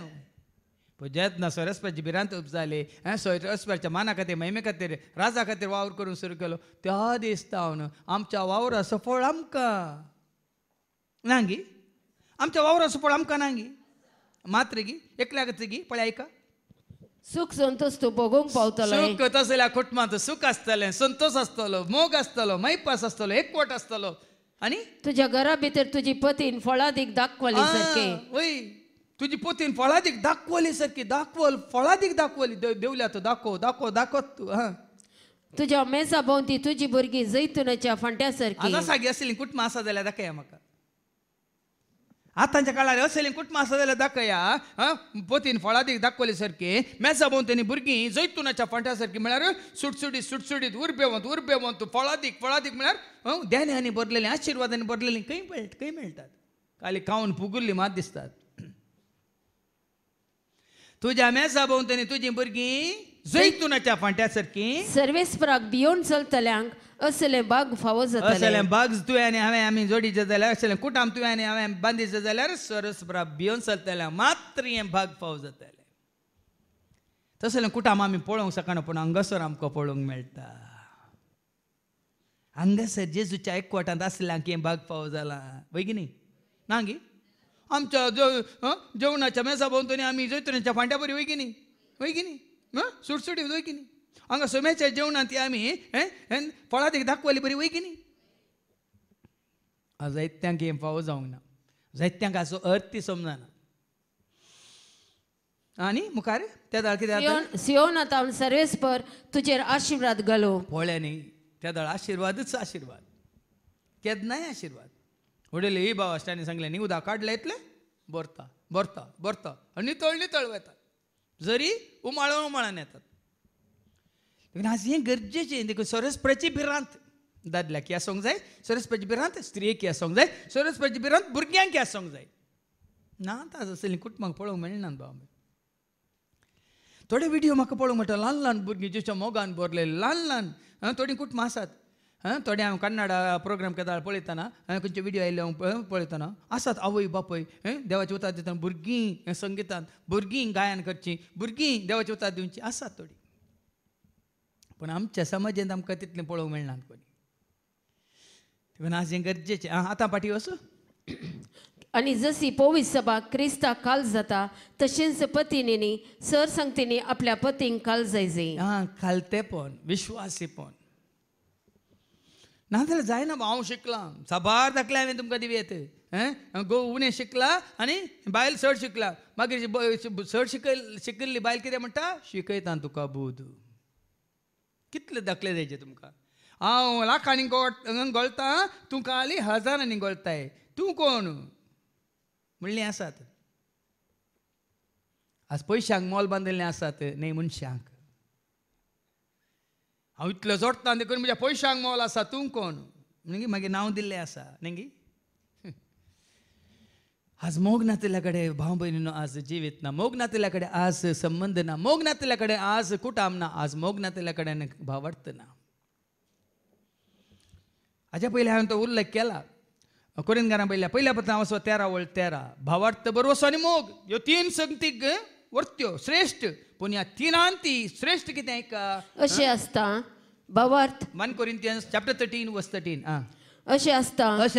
जेन्ना सरस्वती भिरांत जाली सरस्वतीच्या माना खातीर महिमे खातीर राजा खातीर वावर करूंक सुरू केलो त्या दिसतावन आमच्या वावराचो फळ आमकां ना गी आमच्या वावराचो फळ आमकां ना गी मात्र गी एकल्याक गी पळय आयका सुख संतोष तूं भोगूंक पावतलो सुख तसल्या कुटुंबांत सुख आसतलें संतोष आसतलो मोग आसतलो मैपास आसतलो एकवट आसतलो आनी तुज्या घरा भितर तुजी पतीन फळादीक दाखवली सारके वय तुजी पतीन फळादीक दाखवली सारकी फळादीक दाखवली देवल्या तूं दाखवत तूं तुज्या मेजा भोंवती तुजी भुरगीं जैतुनाच्या फांट्या सारकी आतां सागी असली कुटुंबां आसा जाल्यार दाखया म्हाका आतांच्या काळार असली कुटुंबां आसा जाल्यार दाखया पतीन फळादीक दाखवली सारकी मेजा भोंवतणी भुरगीं जैतुनाच्या फांट्या सारकी म्हळ्यार सुटसुटीत उर्बेवंत फळादीक म्हळ्यार ध्यानांनी भरलेलीं आशिर्वादांनी भरलेलीं खंय मेळटात खाली खावन फुगुल्लीं मात दिसतात तुज्या मेजा भोंवतणी तुजीं भुरगीं जैतुनाच्या फांट्या सारकी सर्वेस्पराक भियोन चलतल्यांक असले बाग फावो जातले असले बाग तुवें आनी हांवें आमी जोडीचे जाल्यार असले कुटाम तुवें आनी हांवें बांदीचे जाल्यार सरस्पराक भियोन चलतल्या मात्र हें भाग फाव जातलें तसलें कुटाम आमी पळोवंक शकना पूण हांगासर आमकां पळोवंक मेळटा हांगासर जेजूच्या एकवटांत आसल्यांक हें भाग फाव जालां बेगिनी ना गी आमच्या जेवणाच्या मेजा भोंवतणी आमी जैतुनाच्या फांट्या बरी वयगिनी सुटसुटीत वयगिनी हांगा सोम्याच्या जेवणांत आमी फळां ती दाखवली बरी वय की न्ही. जायत्यांक हें फावो जावंक ना, जायत्यांक हाचो अर्थ ती समजना. आनी मुखार त्या दाळ कितें जाता, सियोनातावन सर्वेस्पर तुजेर आशीर्वाद घालो. पळय न्ही, त्या दाळ आशिर्वादच आशिर्वाद, केन्नाय आशिर्वाद. वडील ही भाव आश्टांनी सांगलें न्ही, उदक काडलें इतलें भरता भरता भरता आनी नितळ वतात, जरी उमाळून येतात. आज हें गरजेचें. देखून सरस्वतीची भिरांत दादल्याक आसूंक जाय, सरस्वतीची भिरांत स्त्रियेक आसूंक जाय, सरस्वतीची भिरांत भुरग्यांक आसूंक जाय. ना आतां असलीं कुटुंबाक पळोवंक मेळनात भाव. थोडे व्हिडिओ म्हाका पळोवंक मेळटा, ल्हान ल्हान भुरगीं जेच्या मोगान भरलेले ल्हान ल्हान थोडीं कुटुंबां आसात. थोडे हांव कन्नडा प्रोग्राम केदाळ पळयतना, खंयचे व्हिडिओ आयले हांव पळयतना आसात आवय बापय देवाचे उतर दितना भुरगीं संगितान, भुरगीं गायन करचीं, भुरगीं देवाचे उतर दिवचीं आसात थोडीं. पूण आमच्या समाजांत आमकां तितलें पळोवंक मेळनात कोणी. देखून आज हें गरजेचें. आतां पाटी वचूं. आणि जशी पवित्र सभा क्रिस्ताक काल जाता तशेंच पत्नींनी सरसंगतींनी आपल्या पतींक काल जायजे. खालतेपण, विश्वासीपण. नाजाल्यार जायना. हांव शिकलां, साबार दाखलें हांवें तुमकां दिवेत. गो उणें शिकला आनी बायल चड शिकला. मागीर चड शिकिल्ली बायल कितें म्हणटा, शिकयता तुका बूद. कितले दाखले जायचे तुमकां. हांव लाखांनी गळता, तूं खाली हजारांनी गळताय, तूं कोण म्हणलीं आसात. आज पयशांक मोल बांदिल्लें आसात, न्ही मनशांक. हांव इतलो जोडटा देखून म्हज्या पयशांक मोल आसा, तूं कोण न्ही मागीर नांव दिल्लें आसा न्ही. आज मोग नातेल्या कडेन भाव भयणीनो आज जिवीत ना, मोग नातेल्या कडेन आज संबंध ना, मोग नातेल्या कडेन आज कुटाम ना, आज मोग नातेल्या कडेन भावार्थ ना. हाच्या पयलीं हांवें तो उल्लेख केला कोरिंथकारां पहिल्या पत्रां वचो 13:13 भावार्थ बरोवसो आनी मोग ह्यो तीन संगतीक वर्त्यो श्रेष्ठ. पूण ह्या तिनांत ती श्रेष्ठ कितें का अशें आसता भावार्थ. 1 Corinthians chapter 13:13. अशें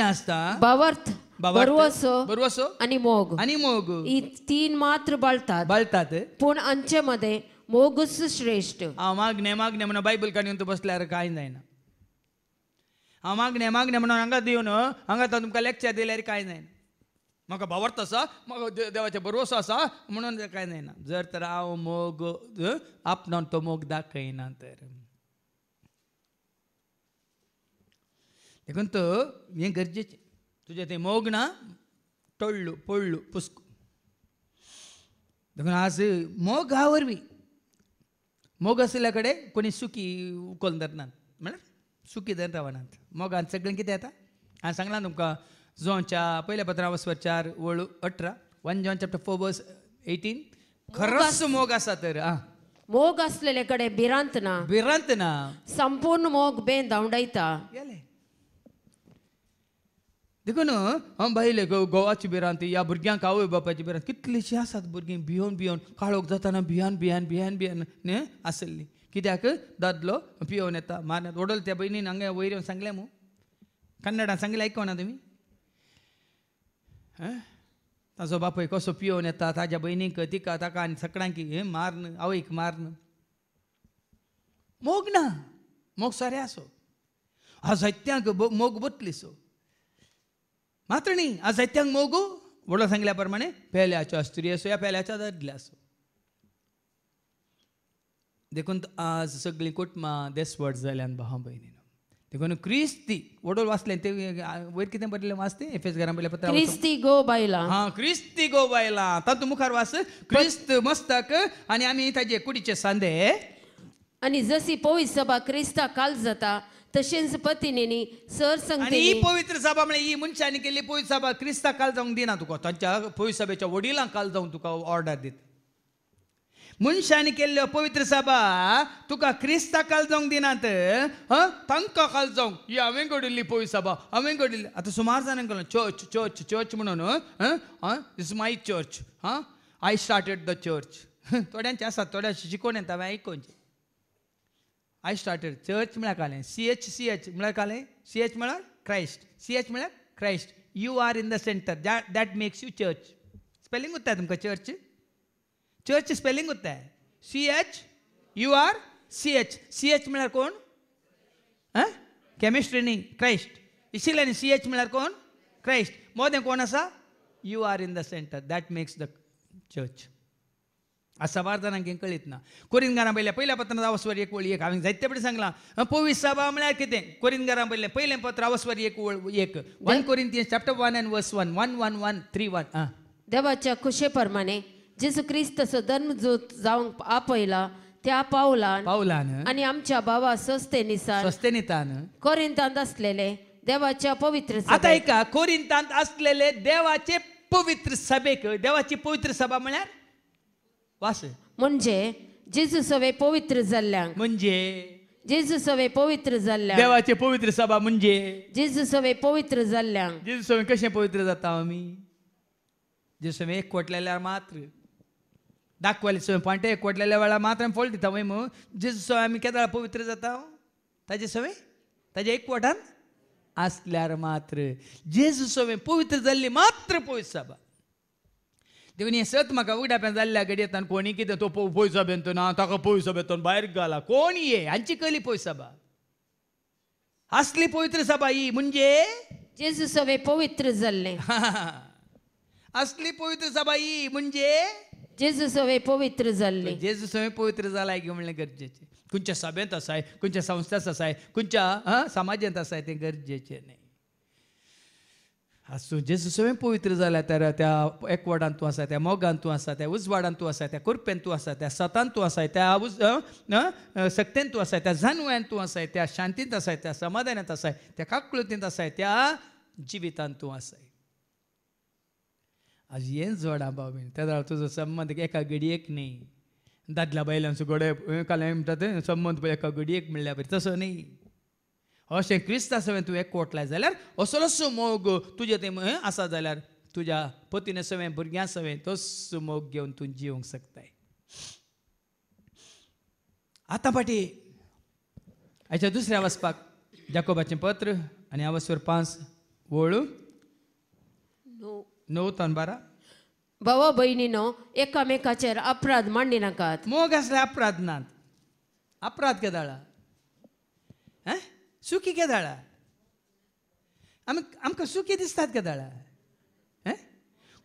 आसता भावार्थ बरोवसो आनी मोग ही तीन मात्र बाळतात. पूण हांचे मध्ये मोगच श्रेष्ठ. हांव मागणें म्हणून बायबल काडून तूं बसल्यार कांय जायना. हांव मागणें म्हणून हांगा दिवन हांगा तुमकां लेक्चर दिल्यार कांय जायना. म्हाका भावार्थ आसा, म्हाका देवाचें बरोवसो आसा म्हणून कांय जायना. जर तर हांव मोग आपणान तो मोग दाखयना तर. देखून तो हें गरजेचें. तुजें तें मोग ना, टळ्ळू पळ्ळू पुस्कू. देखून आज मोग हा वरवीं मोग आसल्या कडेन कोणी सुखी उखोल धरनात, म्हळ्यार सुखी धर रावनात. मोगान सगळें कितें येता. हांवें सांगलां तुमकां जोच्या पहिल्या पत्रां 4:18 1 John chapter 4:18 खरोच मोग आसा तर मोग आसलेले कडेन भिरांत ना, संपूर्ण मोग बेन धांवडायता. देखून बायले गोवाची भिरांत, ह्या भुरग्यांक आवय बापाची भिरांत. कितलींशीं आसात भुरगीं भियोन काळोख जाताना भियान आसली. कित्याक दादलो पियोन येता मारण्यात. ओडल त्या भयणीन हांगा वयर सांगलें मू कन्नडान सांगलें आयकना तुमी. ताजो बापूय कसो पियोन येता, ताज्या भयणीक तिका ताका आनी सगळ्यांक मारन, आवयक मारन. मोग ना, मोग सरे आसो. आज जायत्यांक मोग बतलीसो मात्र न्ही. आज जायत्यांक मोग वडलो सांगल्या प्रमाणे पेल्याच्या स्त्री असो या पेल्याच्या दादल्या असो. देखून आज सगळीं कुटुंबां देसवट जाल्यान भाव भयणीनो. देखून क्रिस्ती वडोल वाचलें ते वयर कितें बरयलें वाचतें एफेसकारां पहिल्या पत्रां क्रिस्ती गो बायलां. क्रिस्ती गो बायलां. तातूंत मुखार वाच क्रिस्त मस्तक आनी आमी ताजे कुडीचे सांदे. आनी जशी पवित्र सभा क्रिस्ताक काल जाता तशेंच पत्नींनी सरसंगतींनी. ही पवित्र सभा म्हळ्यार ही मनशांनी केल्ली पवित्र सभा क्रिस्ताक काल जावंक दिना तुका. तांच्या पवित्र सभेच्या वडिलांक काल जावंक तुका ऑर्डर दिता. मनशांनी केल्ल्यो पवित्र सभा तुका क्रिस्ताक काल जावंक दिनात, तांकां काल जावंक. ही हांवें घडिल्ली पवित्र सभा, हांवें घडिल्ली. आतां सुमार जाणांक चर्च म्हणून this my church, I started the church. थोड्यांचे आसात, थोड्यांचे शिकोवन येता हांवें आयकोनचें. आय स्टार्टेड चर्च म्हळ्यार कालें CH म्हळ्यार कालें. CH म्हळ्यार क्रायस्ट, CH म्हळ्यार Christ. You are in the centre, that makes you church. Spelling उत्ता तुमकां चर्च. चर्च स्पेलिंग उत्ता CH, you are CH म्हळ्यार कोण? केमिस्ट्री न्ही, क्रायस्ट. इशिल्ल्यानी CH म्हळ्यार कोण? क्रायस्ट. मोदें कोण आसा? You are in the centre. That makes the church. असा बार जाणांक कळीत ना. कोरिंथकारां पहिल्या पत्रांत आवस्वर 1 वळी 1. हांवें जायते पटी सांगलां पवित्र सभा म्हळ्यार कितें. कोरिंथकारां पयलें पत्र आवस्वर 1 1 कोरिंथियन्स चॅप्टर 1 and verse 1 1 देवाच्या कुशेप्रमाणे जेजू ख्रिस्ताचो जन्मजूत जावंक आपयला त्या पावलान आणि आमच्या भावा सोस्थेनिसान कोरिंथांत असलेले देवाच्या पवित्र आता ऐका, कोरिंथांत असलेले देवाचे पवित्र सभेक, देवाची पवित्र सभा म्हळ्यार वास म्हणजे जेजू सवे पवित्र जाल्ल्यांक, म्हणजे जेजू सवे पवित्र जाल्ल्यांक, देवाचे पवित्र सभा म्हणजे जेजू सवे पवित्र जाल्ल्यांक. जेजू सवे कशें पवित्र जाता आमी? जेजू सवे एकवटलेल्यार मात्र दाखवायला सवय पांटे एकवटलेल्या वेळा मात्र आमी फळ दिता वय मग जेजू सवय आमी केदाळ पवित्र जाता ताजे सवय ताजे एकवटान असल्यार मात्र जेजू सवय पवित्र जाल्ली मात्र पवित्र सभा. देखून हे सत म्हाका उगडाप्यान जाल्ल्या घडये येता कोणी कितें तो पवित्र सभेन तो ना ताका पवित्र सभेतून भायर घाला कोण ये हांची कली पवित्र सभा असली पवित्र सभा ही म्हणजे जेजू सवे पवित्र जाल्ले. असली पवित्र सभा ही म्हणजे जेजू सवे पवित्र जाल्ले. जेजू सवय पवित्र जालाय की म्हणलें गरजेचें. खंयच्या सभेंत आसाय, खंयच्या संस्थेत आसाय, खंयच्या समाजांत आसाय तें गरजेचें न्ही. आसूं जेजू सवय पवित्र जाल्या तर त्या एकवटांत तूं आसा, त्या मोगान तूं आसा, त्या उजवाडांत तूं आसा, त्या कुरपेन तूं आसा, त्या सतांत तूं आसाय, त्या सक्तेन तूं आसाय, त्या जानव्यान तूं आसाय, त्या शांतींत आसाय, त्या समाधानांत आसाय, त्या काकुळतींत आसाय, त्या जिवितांत तूं आसाय. आज हें जोडा बाबीन त्या तुजो संबंद एका घडयेक न्ही. दादल्या बायलांचो घडये काले म्हणटा संबंद पळय एका घडयेक म्हणल्या बरी तसो न्ही. अशें क्रिस्ता सवय तूं एकवटलाय जाल्यार असलोसो मोग तुजे थंय आसा जाल्यार तुज्या पतीने सवय भुरग्यां सवय तसो मोग घेवन तूं जिवंक शकताय. आतां पाटी हाच्या दुसऱ्या वचपाक जाकोबाचें पत्र आनी आवस्वर 5 वळू 9-12. भावा बहिणीनो एकामेकाचेर अपराध मांडी नाकात. मोग असले अपराध नात. अपराध केदाळा सुखी केदाळा आमकां सुखी दिसतात केदाळा.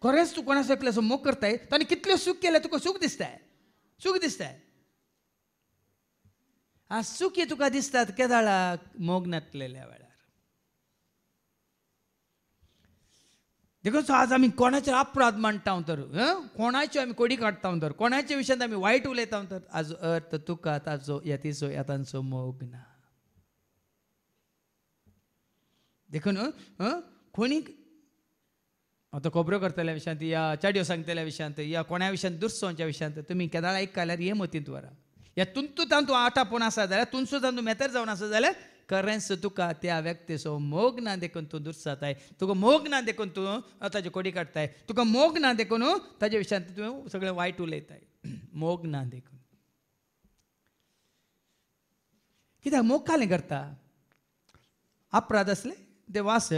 खरेंच तूं कोणा सकल्याचो मोग करताय ताणें कितल्यो सूख केले तुका सूख दिसताय. सूख दिसताय. आज सुखी तुका दिसतात केदाळा मोग नासलेल्या वेळार. देखून आज आमी कोणाचेर अपराध मांडटा तर कोणाच्यो आमी कोडी काडटा तर कोणाच्या विशयान आमी वायट उलयता तर आज अर्थ तुका ताचो यतीचो येतांचो मोग ना. देखून कोणीक आतां खबरो करतल्या विशयांत या चाडयो सांगतल्या विशयांत या कोणा विशयान दुरसोंच्या विशयांत तुमी केदाळा एक काल्यार हे मतींत व्हरा. या तुंतुतान तूं आटापून आसा जाल्यार तुमसुद्दां तूं मेतेर जावन आसा जाल्यार खरेंच तुका त्या व्यक्तीचो मोग ना देखून तूं दुरसाताय. तुका मोग ना देखून तूं ताची कोडी काडताय. तुका मोग ना देखून ताचे विशयांत तूं सगळें वायट उलयताय. मोग ना देखून कित्याक मोग कालें करता अपराध असले ते वास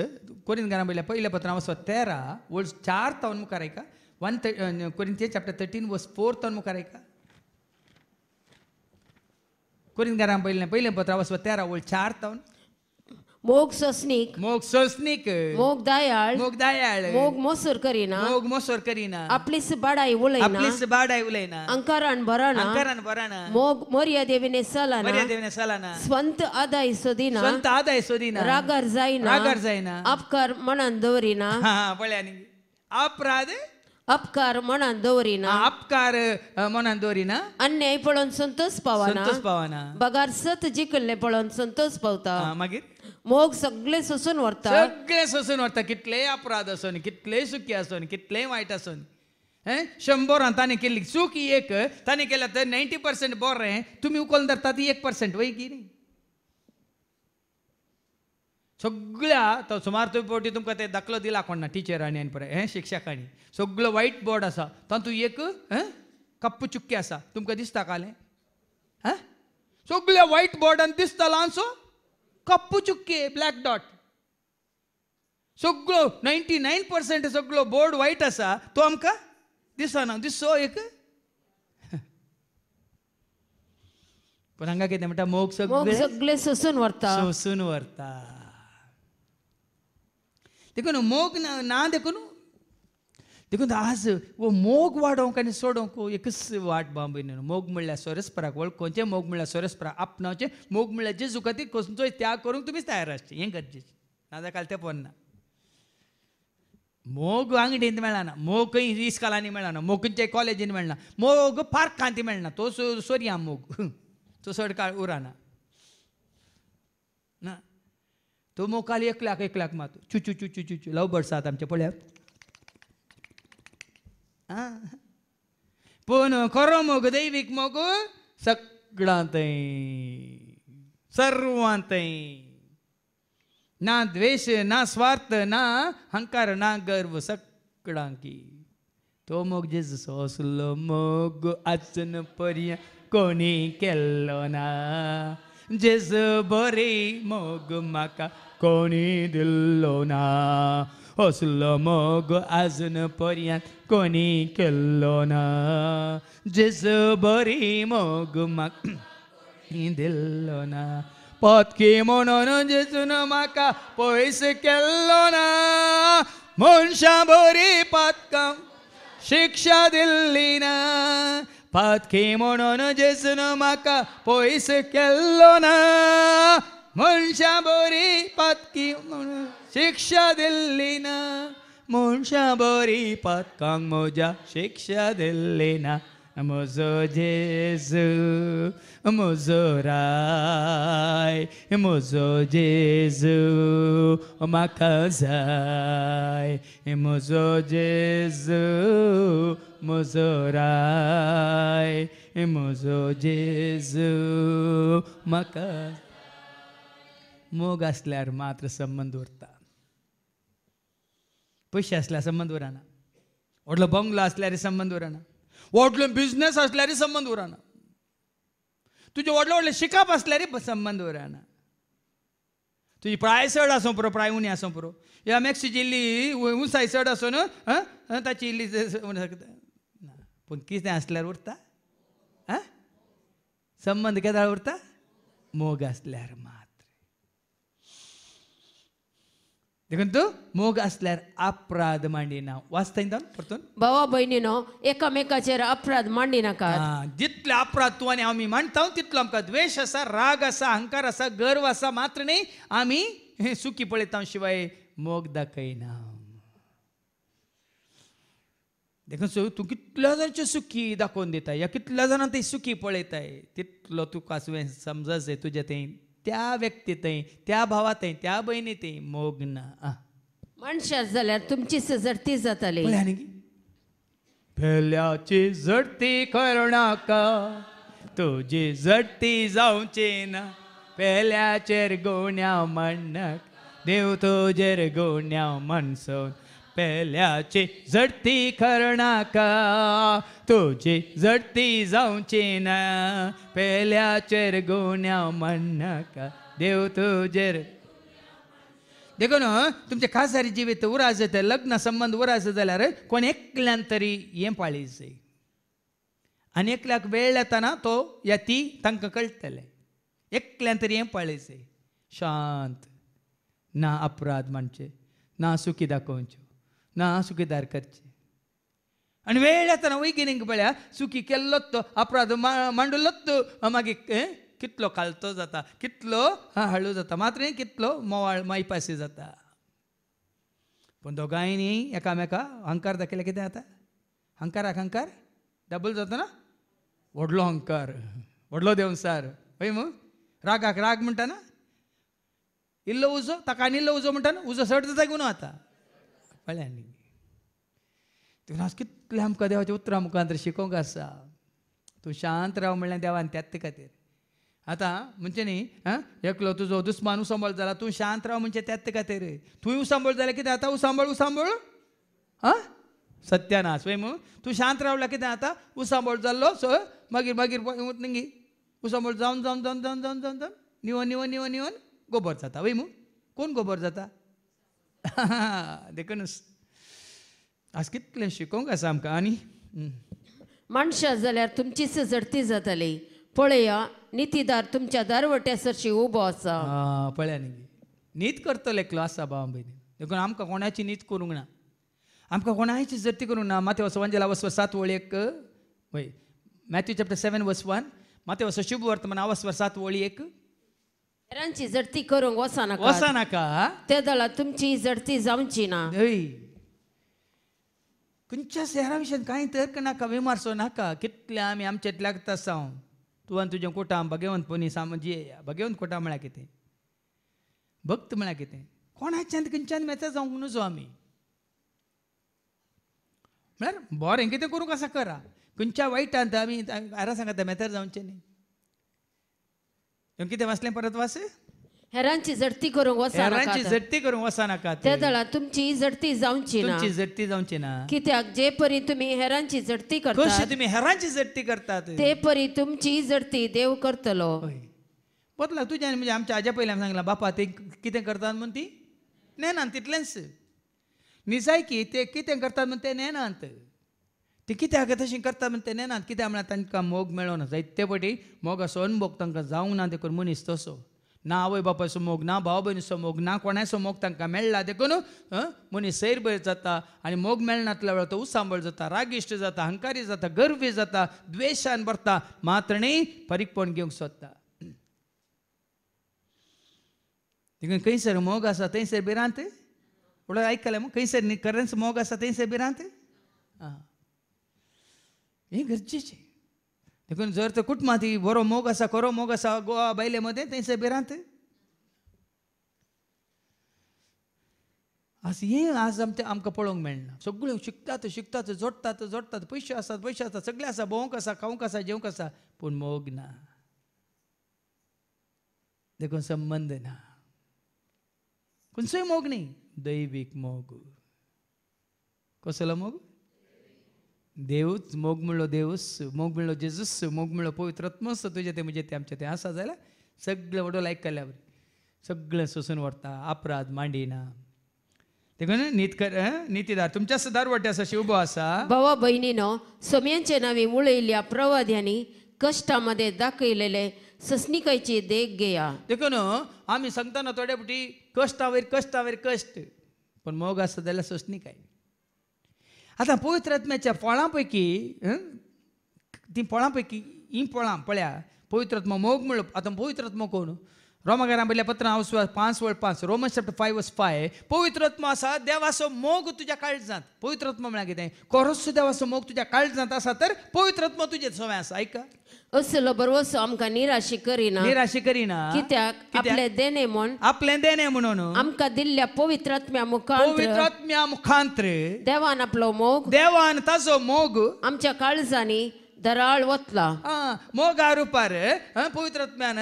कोरिंथकारां पहिल्या पत्रां 13 वर्स 4 तावन मुखार ऐका. 1 कोरिंथियन्स चॅप्टर 13 वर्स 4 तावन मुखार ऐका. कोरिंथकारां पहिलें पत्र 13 वर्स 4 तावन. मोग सोसनीक, मोग सोसनीक, मोग दयाळ, मोग मोसोर करिना, मोग मोसोर करिना, आपलीच बाडाई उलयना, अंकारान बराना, मोग मर्यादेविने सलाना, स्वंत आदाय सोदिना, रागार जायना, अपकार मनान दवरिना. अपकार मनान दवरिना, अन्याय पळोवन संतोष पावना, बगार सत जिकल्ले पळोवन संतोष पावता. मागीर मोग सगळे सोसून व्हरता. कितले अपराध आसून कितले सुखी आसून कितले वायट आसून 100 ताणें केल्ली चूक एक ताणें केल्या तर 90% बरें तुमी उखलून धरता ती 1% वय की न्ही. सगळ्या तो सुमार फावटी तुमकां ते दाखलो दिला कोणा टिचरांनी आनी पळय शिक्षकांनी सगळो वायट बोर्ड आसा तातूंत एक कप्प चुक्की आसा तुमकां दिसता कालें. सगळ्या वायट बोर्डान दिसता ल्हानसो कप्पू चुक्के ब्लॅक डॉट. सगळो 99% सगळो बोर्ड वायट आसा तो आमकां दिसना. दिसो एक पण हांगा कितें म्हणटा मोग मोग सगळे सगळे सोसून व्हरता. सोसून व्हरता. देखून मोग ना देखून आज वो मोग वाडोवंक आनी सोडोवंक एकच वाट बांबून मोग म्हणल्यार सोरसपराक वळखोवचें, मोग म्हणल्यार सोरसपराक आपणावचें, मोग म्हणल्यार जेजू खातीर खंयचोय त्याग करूंक तुमीच तयार आसचें. हें गरजेचें. नाजाल्यार काल तें पोरना. मोग अंगडींत मेळना, मोग खंय इस्कालांनी मेळना, मोग खंयच्याय कॉलेजीन मेळना, मोग पार्कांत मेळना. तो सोरया मोग तो चड काळ उरना ना. तो मोग काल एकल्याक मात चू चू चू चू चू चू लव बर्ड्स आहात आमचे पळयात. पूण खरो मोग दैवीक मोग सगळ्यांतय सर्वांतय. ना द्वेष, ना स्वार्थ, ना हंकार, ना गर्व, सगळ्यांकी. तो मोग जेजूचो असलो मोग आजून पर्यंत कोणी केल्लो ना. जेजू बरी मोग म्हाका कोणी दिल्लो ना. असलो मोग आजून पर्यंत कोणी केल्लो ना. जेजू बरी मोग म्हाका दिल्लो ना. पत्की म्हणून जेजून म्हाका पयस केल्लो ना. मनशां बरी पत्कां शिक्षा दिल्ली ना. पत्की म्हणून जेजून म्हाका पयस केल्लो ना. मनशां बरी पत्की म्हणून शिक्षा दिल्ली ना. मनशां बरी पत्कांक म्हज्या शिक्षा दिल्ली ना. म्हजो जेजू म्हजो राय, म्हजो जेजू म्हाका जाय. म्हजो जेजू म्हजो राय, म्हजो जेजू म्हाका. मोग आसल्यार मात्र संबंद उरता. पयशे आसल्यार संबंद उरना. व्हडलो बंगलो आसल्यार संबंद उरना. व्हडलो बिझनेस आसल्यार संबंद उरना. तुजे व्हडले शिकप आसल्यार संबंद उरना. तुजी प्राय चड आसूं पुरो, प्राय उणी आसूं पुरो. ह्या मॅक्सीची इल्ली उंचाय चड आसून ताची इल्ली ना. पूण कितें आसल्यार उरता संबंद. केदाळ उरता मोग आसल्यार मात्र. देखून तूं मोग आसल्यार अपराध मांडिना. वाचता परतून भावा भयणीनो, एकामेकाचेर अपराध मांडी नाकात. जितले अपराध तूं आनी आमी मांडटा तितलो आमकां द्वेष आसा, राग आसा, अहंकार आसा, गर्व आसा. मात्र न्ही आमी सुखी पळयता शिवाय मोग दाखयना. देखून तूं कितल्या जाणांचे सुखी दाखोवन दिता या कितल्या जाणां ते सुखी पळयताय तितलो तुका समजत जाय तुजें तें त्या व्यक्तीतय, त्या भावातय, त्या भयणीतय मोग ना. मनशां जाल्यार तुमची सजरती जाताली. पेल्याची जडती करनाका, तुजी जडती जावची ना. पेल्याचेर गुण्याव म्हणनाक, देव तुजेर गुण्याव म्हणसोन. पेल्याची जडती करनाका, तुजी जडती जावची ना. पेल्याचेर गुण्याव म्हणनाका, देव तुजेर. देखून तुमचे खासारी जिवीत उरास जाता, लग्न संबंध उरास जाल्यार कोण एकल्यान तरी हें पाळीत जाय. आनी एकल्याक वेळ येताना तो या ती तांकां कळटलें. एकल्यान तरी हें पाळीत जाय. शांत, ना अपराध मांडचे, ना सुखी दाखोवच्यो, ना सुखीदार करचे. आनी वेळ येताना वैगिनीक पळया सुखी केल्लोच तो अपराध मांडलोच मागीर कितलो खालतो जाता, कितलो हळू जाता, मात्र कितलो मोवाळ मायपासी जाता. पूण दोगांयनी एकामेका अहंकार दाखयल्यार कितें जाता? अहंकाराक अहंकार डबल जाता ना. व्हडलो अहंकार, व्हडलो देंवसार. हय मग रागाक राग म्हणटा ना. इल्लो उजो ताका आनी इल्लो उजो म्हणटा ना. उजो चड जाता की उणो जाता कळ्ळें न्ही. देखून कितलें आमकां देवाचें उतरां मुखांतर शिकोवंक आसा. तूं शांत राव म्हणलें देवान त्याच खातीर. आतां म्हणजे न्ही एकलो तुजो दुस्मान उसांबळ जाला, तूं शांत राव म्हणजे त्याच खातीर. तुंय उसांबळ जाल्यार कितें जाता? उसांबळ सत्यानाश. वय मग तूं शांत रावल्यार कितें जाता? उसांबळ जाल्लो सो मागीर मागीर नी उसांबळ जावन जावन जावन जावन जावन जावन जावन निवन निवन निवन निवन गोबर जाता. वय मग कोण गोबर जाता? देखून आज कितलें शिकोवंक आसा आमकां. आनी मनशां जाल्यार तुमची सजरती जाताली, पळया नितीदार तुमच्या दारवट्यासरशी उबो आसा पळया न्ही नीत करतलो एकलो आसा भाव भयणी देखून आमकां कोणाची नीत करूंक ना आमकां कोणाची जर्ती करूंक ना माते वंजला वस्व 7 वळेक वय मॅथ्यू चॅप्टर 7 वर्स 1 माते वस्व शुभ वर्तमान वस्व 7 वळेक हेरांची जडती करूंक वचनाका वचनाका ते दळा तुमची जडती जावची ना हय खंयच्या हेरा विशयान कांय तर्क नाका विमर्शो नाका कितले आमी आमचेत लागता सावन तूं आनी तुजें कुटाम भगवंतपणी जियेया भगवंत कुटाम म्हळ्यार कितें भक्त म्हळ्यार कितें कोणाच्यान खंयच्यान मेथड जावंक नजो आमी म्हळ्यार बरें कितें करूंक आसा करा खंयच्या वायटांत आमी आरा सांगात मेथड जावचें न्ही कितें वाचलें परत वाच हेरांची जडती करूंक हेरांची वचनाका जडती करूंक वचनाका ते दळा तुमची जडती जावची ना तुमची जडती जावची ना कित्याक जे परी तुम्ही हेरांची जडती कशी करतात तुमी हेरांची जडती करतात ते परी तुमची जडती देव करतलो हय बदला तुज्यान म्हणजे आमच्या आज्या पयलीं सांगलां बापा ते कितें करतात म्हूण ती नेनांत तितलेंच निजायकी ते कितें करतात म्हूण ते नेनांत ते कित्याक तशें करतात म्हूण ते नेनांत कित्याक म्हळ्यार तांकां मोग मेळो ना जायते फावटी मोगाचो अनुभव तांकां जावंक ना देखून मनीस तसो ना आवय बापायचो मोग ना भाव भयणीचो मोग ना कोणाचो मोग तांकां मेळ्ळा देखून मनीस सैरभैर जाता आनी मोग मेळनातल्या वेळार तो उसांबळ जाता रागिश्ट जाता अहंकारी जाता गर्वी जाता द्वेशान भरता मात्रणी परीकपण घेवंक सोदता देखून खंयसर मोग आसा थंयसर भिरांत उलय आयकलें मग खंयसर खरेंच मोग आसा थंयसर भिरांत हें गरजेचें देखून जर तर कुटुंबांत बरो मोग आसा खरो मोग आसा गोवा बायले मदें थंयसर भिरांत असं हें आज आमकां पळोवंक मेळना सगळ्यो शिकतात जोडटात पयशे आसात सगळें आसा भोंवंक आसा खावंक आसा जेवंक आसा पूण मोग ना देखून संबंद ना खंयचोय मोग न्ही दैवीक मोग कसलो मोग देवूच मोग म्हणलो देवूच मोग म्हणलो जेजूस मोग म्हणलो पवित्र आत्मस तुजें तें म्हणजे तें आमचें तें आसा जाल्यार सगळें वडो लायक केल्या बरें सगळें सोसून व्हरता अपराध मांडिना देखून नितीदार तुमच्या सुदार वाट्यासाशी उबो आसा भावा बहिणीनो सोम्यांचे नावे उलयल्ल्या प्रवाद्यांनी कष्टामध्ये दाखयलेले ससनिकायची देख घेया देखून आमी सांगतना थोडे फावटी कश्ट पण मोग आसा जाल्यार सोसणीकाय आतां पवित्र आत्म्याच्या फळां पैकी ती फळां पैकी ही फळां पळया पवित्र आत्मा मोग म्हणलो आतां पवित्र आत्मा कोण रोमाकारां बरयल्या पत्रां हांव 5:5 रोमन्स चॅप्टर 5:5 पवित्र आत्मा आसा देवाचो मोग तुज्या काळजांत पवित्र आत्मा म्हळ्यार कितें खरोच देवाचो मोग तुज्या काळजांत आसा तर पवित्र आत्मा तुजे सवय आसा आयका असलो बरोवसो आमकां निराशी करिना कित्याक आपले देणे म्हणून आमकां दिल्ल्या पवित्र आत्म्या मुखांतर देवान आपलो मोग देवान ताजो मोग आमच्या काळजांनी दराळ वतला मोगा रुपार पवित्र आत्म्यान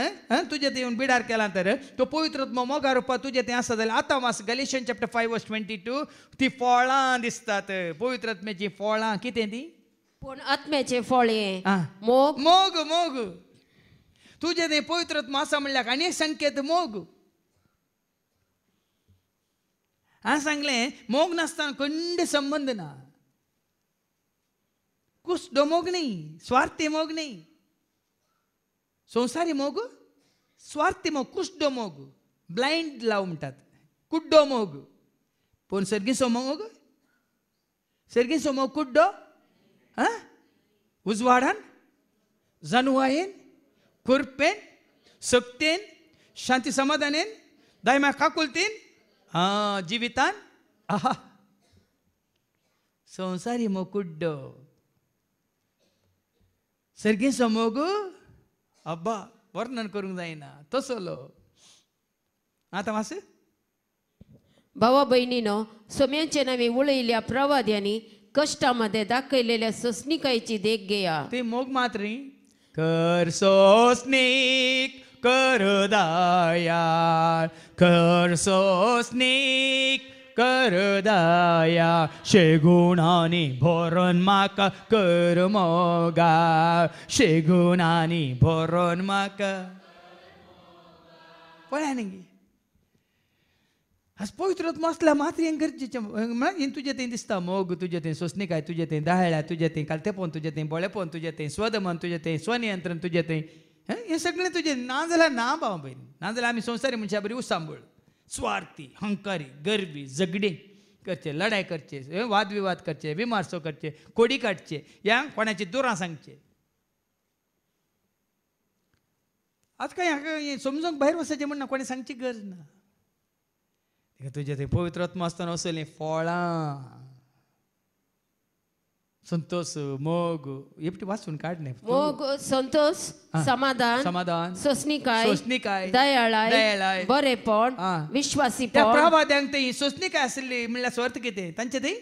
तुजे ते येवन बिडार केला तर तो पवित्र आत्मा मोगा रुपार तुजे ते आसा जाल्यार आतां वाच गॅलेशियन चॅप्टर 5:22 ती फळां दिसतात पवित्र आत्म्याची फळां कितें ती पूण आत्म्याचे फळे मोग मोग मोग तुजे ते पवित्र आत्मा आसा म्हणल्यार आनी एक संकेत मोग हांवें सांगलें मोग नासतना खंड संबंध ना कुस्डो मोग नाही स्वार्थी मोग नाही संसारी मोग स्वार्थी मोग कुस्डो मोग ब्लाइंड लव म्हणटात कुड्डो मोग पूण सर्गीचो मोग कुड्डो उजवाडान जनुवायेन खुरपेन सक्तेन शांती समाधानेन दायमा काकुलतीन जिवितान आहा संसारी मोग कुड्डो सर्गीचो मोग अब्बा वर्णन करूंक जायना तसलो आतां वास भावा बहिणीनो सोम्यांचे नावे उलयल्ल्या प्रवाद्यांनी कष्टामध्ये दाखयलेल्या सोसनिकायची देख घेया ते मोग मात्र कर सोसनीक कर दया कर सोसनीक कर दया शेगुणांनी भरून म्हाका कर मोगा शेगुणांनी भरून म्हाका पळया न्ही आज पवित्र आत्मा आसल्या मात्र हें गरजेचें म्हळ्यार तुजें तें दिसता मोग तुजें तें सोसणीकाय तुजें तें दाहळ्या तुजें तें कालतेपण तुजें तें बोळेपण तुजें तें स्वदमन तुजें तें स्वनियंत्रण तुजें तें हे सगळे तुझे ना जाल्यार ना भाव बहीण ना जाल्यार आमी संवसारी मनशा बरी उसांबळ स्वार्थी हंकारी गरबी झगडे करचे लढाई करचे वादविवाद करचे विमारसो करचे कोडी काडचे या कोणाची दुरां सांगचे आज काय हाका समजूंक भायर वचचें म्हणना कोणी सांगची गरज ना तुझे ते पवित्र आत्मा आसतना असलें फळां संतोष मोग एपटी वाचून काढणे मोग संतोष समाधान सोसणीकाय दयाळाय बरेपण विश्वासीपण प्रभाद्यांक ते सोसणीकाय आसली म्हणल्यार स्वार्थ कितें तांचे ते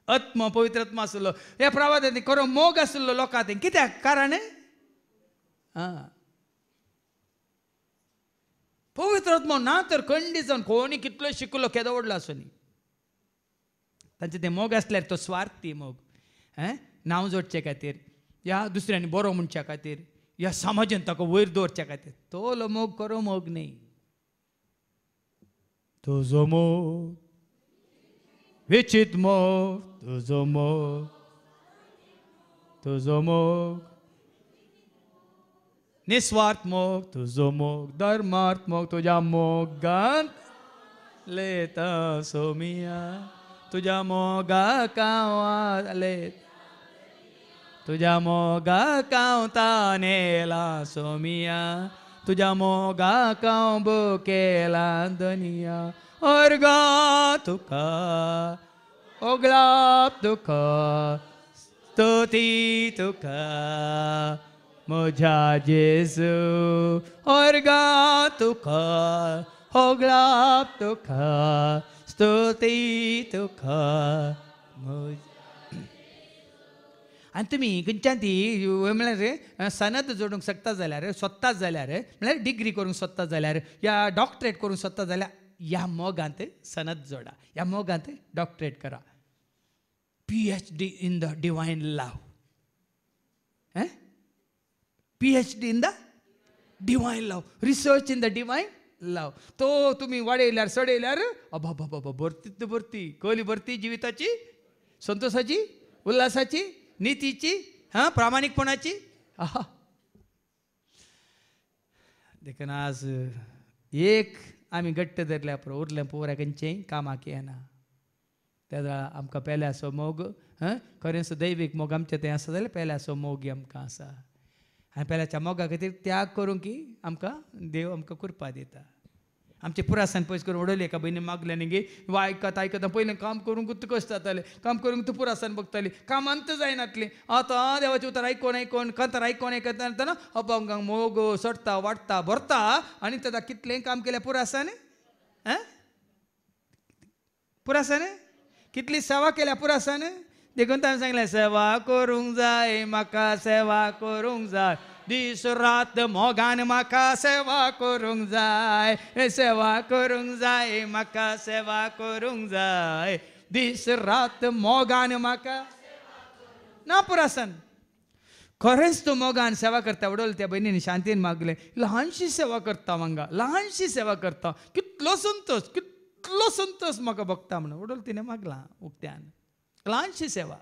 आत्मा पवित्र आत्मा आसलो ह्या प्रभाद्यांनी खरो मोग आसलो लोकां ते कित्याक कारण पवित्र आत्मा ना तर खंडी जावन कोणी कितलो शिकलो केदो व्हडलो आसूं न्ही तांचे ते मोग आसल्यार तो स्वार्थी मोग नांव जोडचे खातीर या दुसऱ्यांनी बरो म्हणच्या खातीर या समाजान ताका वयर दवरच्या खातीर तो मोग करो मोग न्ही तुजो मोग विचित मोग तुजो मोग निस्वार्थ मोग तुजो मोग धर्मार्थ मोग तुज्या मोगांत लेता सोमिया तुझ्या मोगा कांवा लेत तुझ्या मोगा कांवता नेला सोमिया तुझ्या मोगा कांव केला दुनिया अर्गा तुका ओगलाप तुका स्तुती तुका म्हज्या जेजू अर्गा तुका ओगलाप तुका स्तुती तुका आनी तुमी खंयच्यान ती म्हळ्यार सनद जोडूंक शकता जाल्यार सोदतात जाल्यार म्हळ्यार डिग्री करूंक सोदता जाल्यार या डॉक्टरेट करूंक सोदता जाल्यार ह्या मोगांत सनद जोडा ह्या मोगांत डॉक्टरेट करा PhD in the divine love PhD in the divine love research in the divine love तो तुम्ही वाडयल्यार सडयल्यार अबाबाबा भरती भरती खोली भरती जिविताची संतोषाची उल्हासाची नितीची प्रामाणिकपणाची आहा देखून आज एक आमी घट्ट धरल्या पुरो उरलें पुराय खंयचेंय कामाक येना त्या आमकां पेल्याचो मोग खरेंच दैवीक मोग आमचें तें आसा जाल्यार पेल्याचो मोग आमकां आसा आनी पेल्याच्या मोगा खातीर त्याग करूंक की आमकां देव आमकां कृपा दिता आमचे पुरासान पयस करून उडयले एका भयणी मागले न्ही गे वा आयकता पयलें काम करूंक तूं कश्ट जातालें काम करूंक तूं पुरासान बगताली कामांत जायनातलें आतां देवाचें उतर आयकोन कांतार आयकोन अभंगांक मोग सडटा वाडटा भरता आनी ताका कितलें काम केलें पुरासान कितली सेवा केल्या पुरासान देखून ताणें सांगलें सेवा करूंक जाय म्हाका सेवा करूंक जाय दीस रात मोगान म्हाका सेवा करूंक जाय सेवा करूंक जाय म्हाका सेवा करूंक जाय दीस रात मोगान म्हाका ना पुरासन खरेंच तूं मोगान सेवा करता उडोल त्या भयणीन शांतीन मागलें ल्हानशी सेवा करता हांगा ल्हानशी सेवा करता कितलो संतोष म्हाका भोगता म्हणून उडोल तिणें मागलां उक्त्यान ल्हानशी सेवा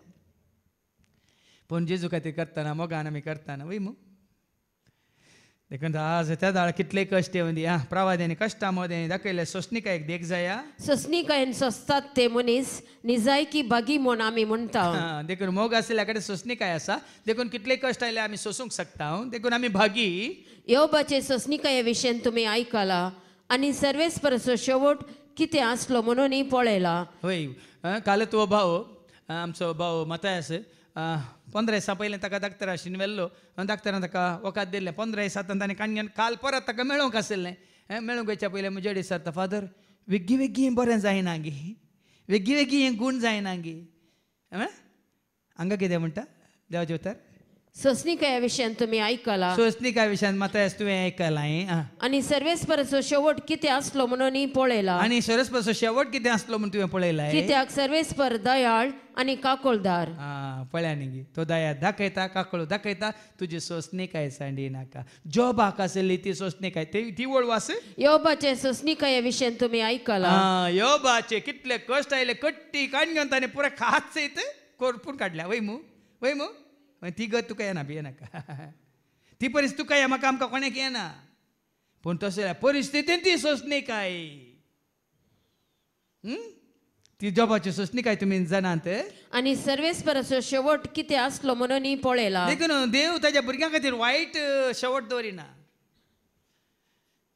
पूण जेजू खातीर करतना मोगान आमी करतना वय मू देखून आज त्या दाळ कितले कश्ट येवन प्रवाद्यांनी कश्टा मध्ये दाखयले सोसणीकायेक देख जाया सोसणीकायेन सोसतात ते मनीस निजायकी बागी म्हूण आमी म्हणटा देखून मोग आसल्या कडेन सोसणीकाय आसा देखून कितले कश्ट आयले आमी सोसूंक शकता देखून आमी भागी योबाचे सोसणीकाये विशयेन तुमी आयकला आनी सर्वेस्परचो शेवट कितें आसलो म्हणून पळयला होय काल तो भाव आमचो भाव मतायस 15 दिसां पयलें ताका दाक्तर आशिल्लें व्हेल्लो दाक्तरान ताका वकात दिल्लें 15 दिसांत ताणें काणयेन काल परत ताका मेळोवंक आशिल्लें मेळोवंक वयच्या पयलें म्हजे कडेन सरता फादर वेग्गी वेग्गी बरें जायना गे वेग्गी वेग्गी हें गूण जायना गे हांगा कितें म्हणटा देवाचें उतर सोसणीकाया विशयेन तुमी आयकला सोसणीकाय विशयान मतायस तुवें आयकलां आनी सर्वेस्परचो शेवट कितें आसलो म्हणून पळयला आनी सर्वेस्परचो शेवट कितें आसलो म्हूण तुवें पळयला कित्याक सर्वेस्पर दयाळ आनी काकोळदार पळया न्ही तो दया दाखयता काकळू दाखयता तुजी सोसणीकाय सांडी नाका जॉबाक आसली ती सोसणीकाय ती वळवास योबाचे सोसणीकाये विशयेन तुमी आयकला योबाचे कितले कश्ट आयले कट्टी काणयेन ताणें पुरे खात सयत कोरपून काडल्या वय मू ती गत तुका येना बी नाका ती परिस्थिती काय म्हाका आमकां कोणाक येना पूण तशें परिस्थितीन ती सोंसणी काय ती जॉबाची सोंसणी काय तुमी जाणात आणि सर्वेस्पराचो शेवट कितें आसलो म्हणून पळयला देखून देव ताच्या भुरग्यां खातीर वायट शेवट दवरिना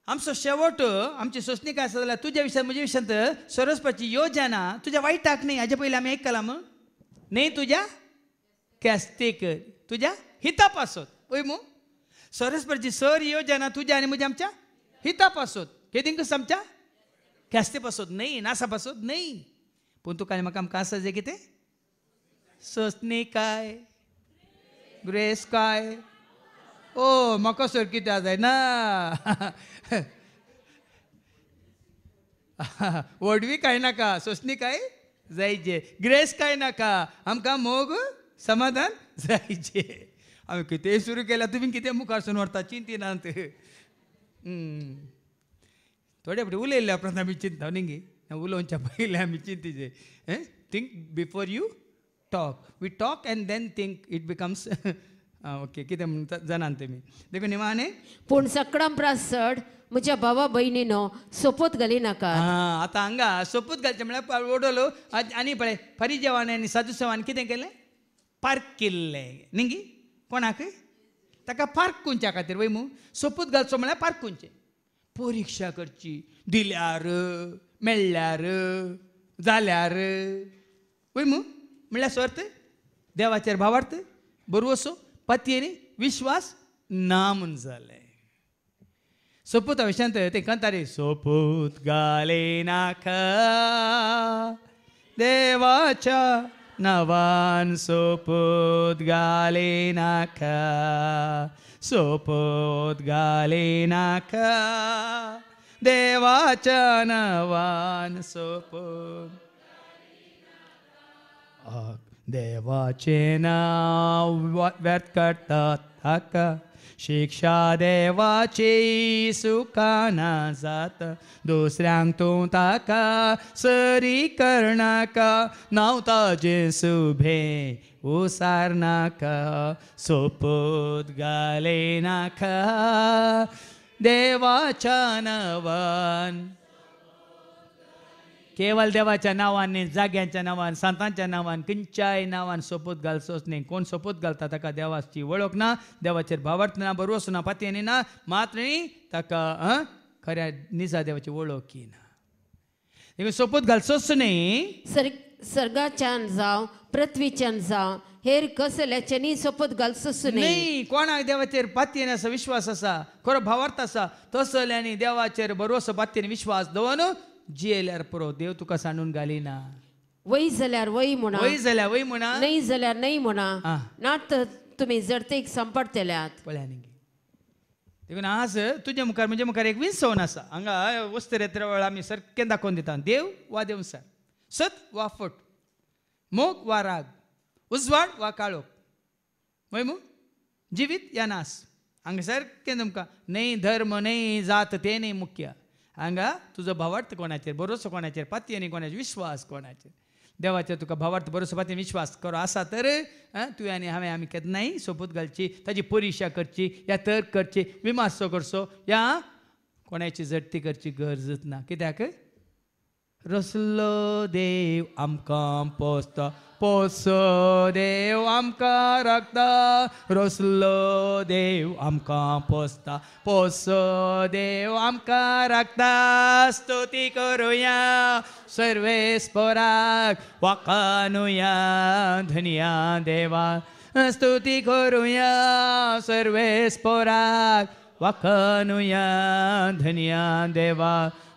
आमचो शेवट आमची सोंसणी काय आसा जाल्यार तुज्या विशयांत म्हज्या विशयांत सरस्वपाची योजना तुज्या वायटाक न्ही हाजे पयलीं आमी आयकलां न्ही तुज्या कॅस्तेक तुज्या हिताप आसत पळय मू सरस्वपाची सर योजना तुज्या आनी म्हज्या आमच्या हिताप आसत केदींक आमच्या कॅस्ते पासत न्ही नासा पासत न्ही पूण तुका आनी म्हाका आमकां आसा जें कितें सोंसणी काय ग्रेस काय ओ म्हाका सर कितें जाय ना वडवी काय नाका सोंसणी काय जायचे ग्रेस काय नाका आमकां मोग समाधान जायचे आमी कितेंय सुरू केल्यार तुमी कितें मुखारसून व्हरता चिंतिनात थोडे फुडें उलयल्ल्या उपरांत आमी चिंता न्ही उलोवच्या पयलीं आमी चिंतीचे think before you talk we talk and then think it becomes okay कितें म्हणटा जाणात तुमी देखून निमाणे पूण सकडम प्रास चड म्हज्या भावा भयणीनो सोपोत घाली नाका आतां हांगा सोपूत घालचें म्हळ्यार ओडलो आनी पळय फरिजेवान आनी सादुसेवान कितें केलें पार्क केल्लें न्ही कोणाक ताका पार्क कोणच्या खातीर वय मू सोपूत घालचो म्हळ्यार पार्क कोणचें परीक्षा करची दिल्यार मेळ्ळ्यार जाल्यार वय मू म्हळ्यार सर्त देवाचेर भावार्थ बरवसो पत्येनी विश्वास ना म्हूण जालें सोपूत विशयांत ते कंतारी सोपूत घाले नाका देवाच्या नवान सोपूत घाले नाका सोपूत घाले नाका देवाच्या नवान सोपूत देवाचे नाव व्यर्थ करतात हाका शिक्षा देवाची सुखाना जाता दुसऱ्यांक तूं ताका सरी करनाका नांव ताजें सुभे उसार नाका सोपूत घाले नाका देवाच्या नांवान केवळ देवाच्या नांवान न्ही जाग्यांच्या नांवान संतांच्या नांवान खंयच्याय नांवान सोपूत घालचोच न्ही कोण सोपूत घालता ताका देवाची वळख ना देवाचेर भावार्थ ना बरोवस ना पत्येनी ना मात्र न्ही ताका खऱ्या निजा देवाची वळखी ना सोपूत घालचोच न्ही सर्गाच्यान जावं पृथ्वीच्यान जावं हेर कसल्याच्यांनी सोपूत घालचोच न्ही कोणाक देवाचेर पत्येन आसा विश्वास आसा खरो भावार्थ आसा तसल्यांनी देवाचेर बरोवस पत्येन विश्वास दवरून जियेल्यार पुरो देव तुका सांडून घालिना वय जाल्यार वय म्हणा वय जाल्यार वय म्हणा नाही जाल्यार नाही म्हणा नात तुमी जडतेक संपडतेल्यात पळया न्ही देखून आज तुजे मुखार म्हणजे मुखार एक विंसवण आसा हांगा वस्त्रेत्र वेळ आमी सारकें दाखोवन दिता देव वा देवसार सत वा फट मोग वा राग उजवाड वा काळोख वय मू जिवीत या नास हांगा सारकें तुमकां न्ही धर्म न्ही जात तें न्ही मुख्य हांगा तुजो भावार्थ कोणाचेर बरोवसो कोणाचेर पत्येनी कोणाचेर विश्वास कोणाचेर देवाचेर तुका भावार्थ बरोवसो पत्येन विश्वास करो आसा तर तुवें आनी हांवें आमी केन्नाय सोपूत घालची ताजी परिक्षा करची या तर्क करची विमासो करचो या कोणाची जडती करची गरजच ना कित्याक रसलो देव आमकां पोसता पोसो देव आमकां राखता रसलो देव आमकां पोसता पोसो देव आमकां राखता स्तुती करुया सर्वेस्पराक वाखाणुया धन्या देवा स्तुती करुया सर्वेस्पराक वाखाणुया धन्या देवा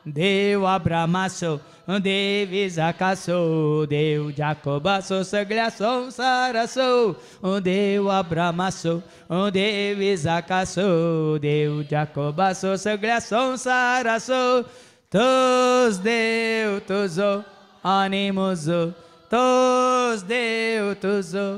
देव अब्रामासो देव इजाकासो देव जाकोबासो सगळ्या संसारासो देव अब्रामासो देव इजाकासो देव जाकोबासो सगळ्या संसारासो तोच देव तुजो आनी म्हजो तोच देव तुजो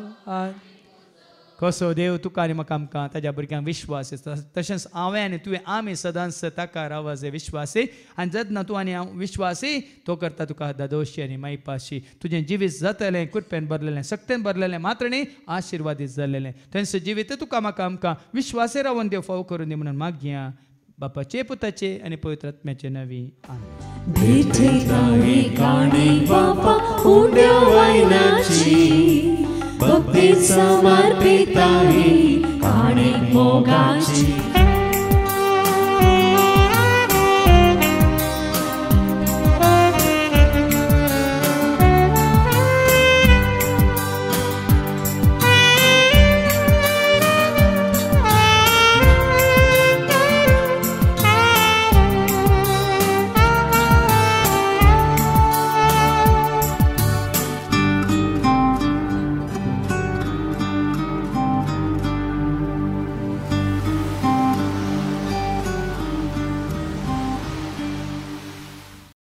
कसो देव तुका आनी म्हाका आमकां ताज्या भुरग्यांक विश्वास तशेंच हांवें आनी तुवें आमी सदांच ताका रावजे विश्वासी आनी जतना तूं आनी हांव विश्वासी तो करता तुका दादोशी आनी मायपाशी तुजें जिवीत जातलें कुटपेन भरलेलें सक्तेन भरलेलें मात्र न्ही आशिर्वादीत जाल्लेलें तेंच जिवीत तुका म्हाका आमकां विश्वासे रावून देव फाव करून दी म्हणून मागया बापाचे पुताचे आनी पवित्र आत्म्याचे नवी आमेन. भेटता ही गाणी बापा उड्या वैनाची भक्ती समर्पिता ही गाणी मोगाची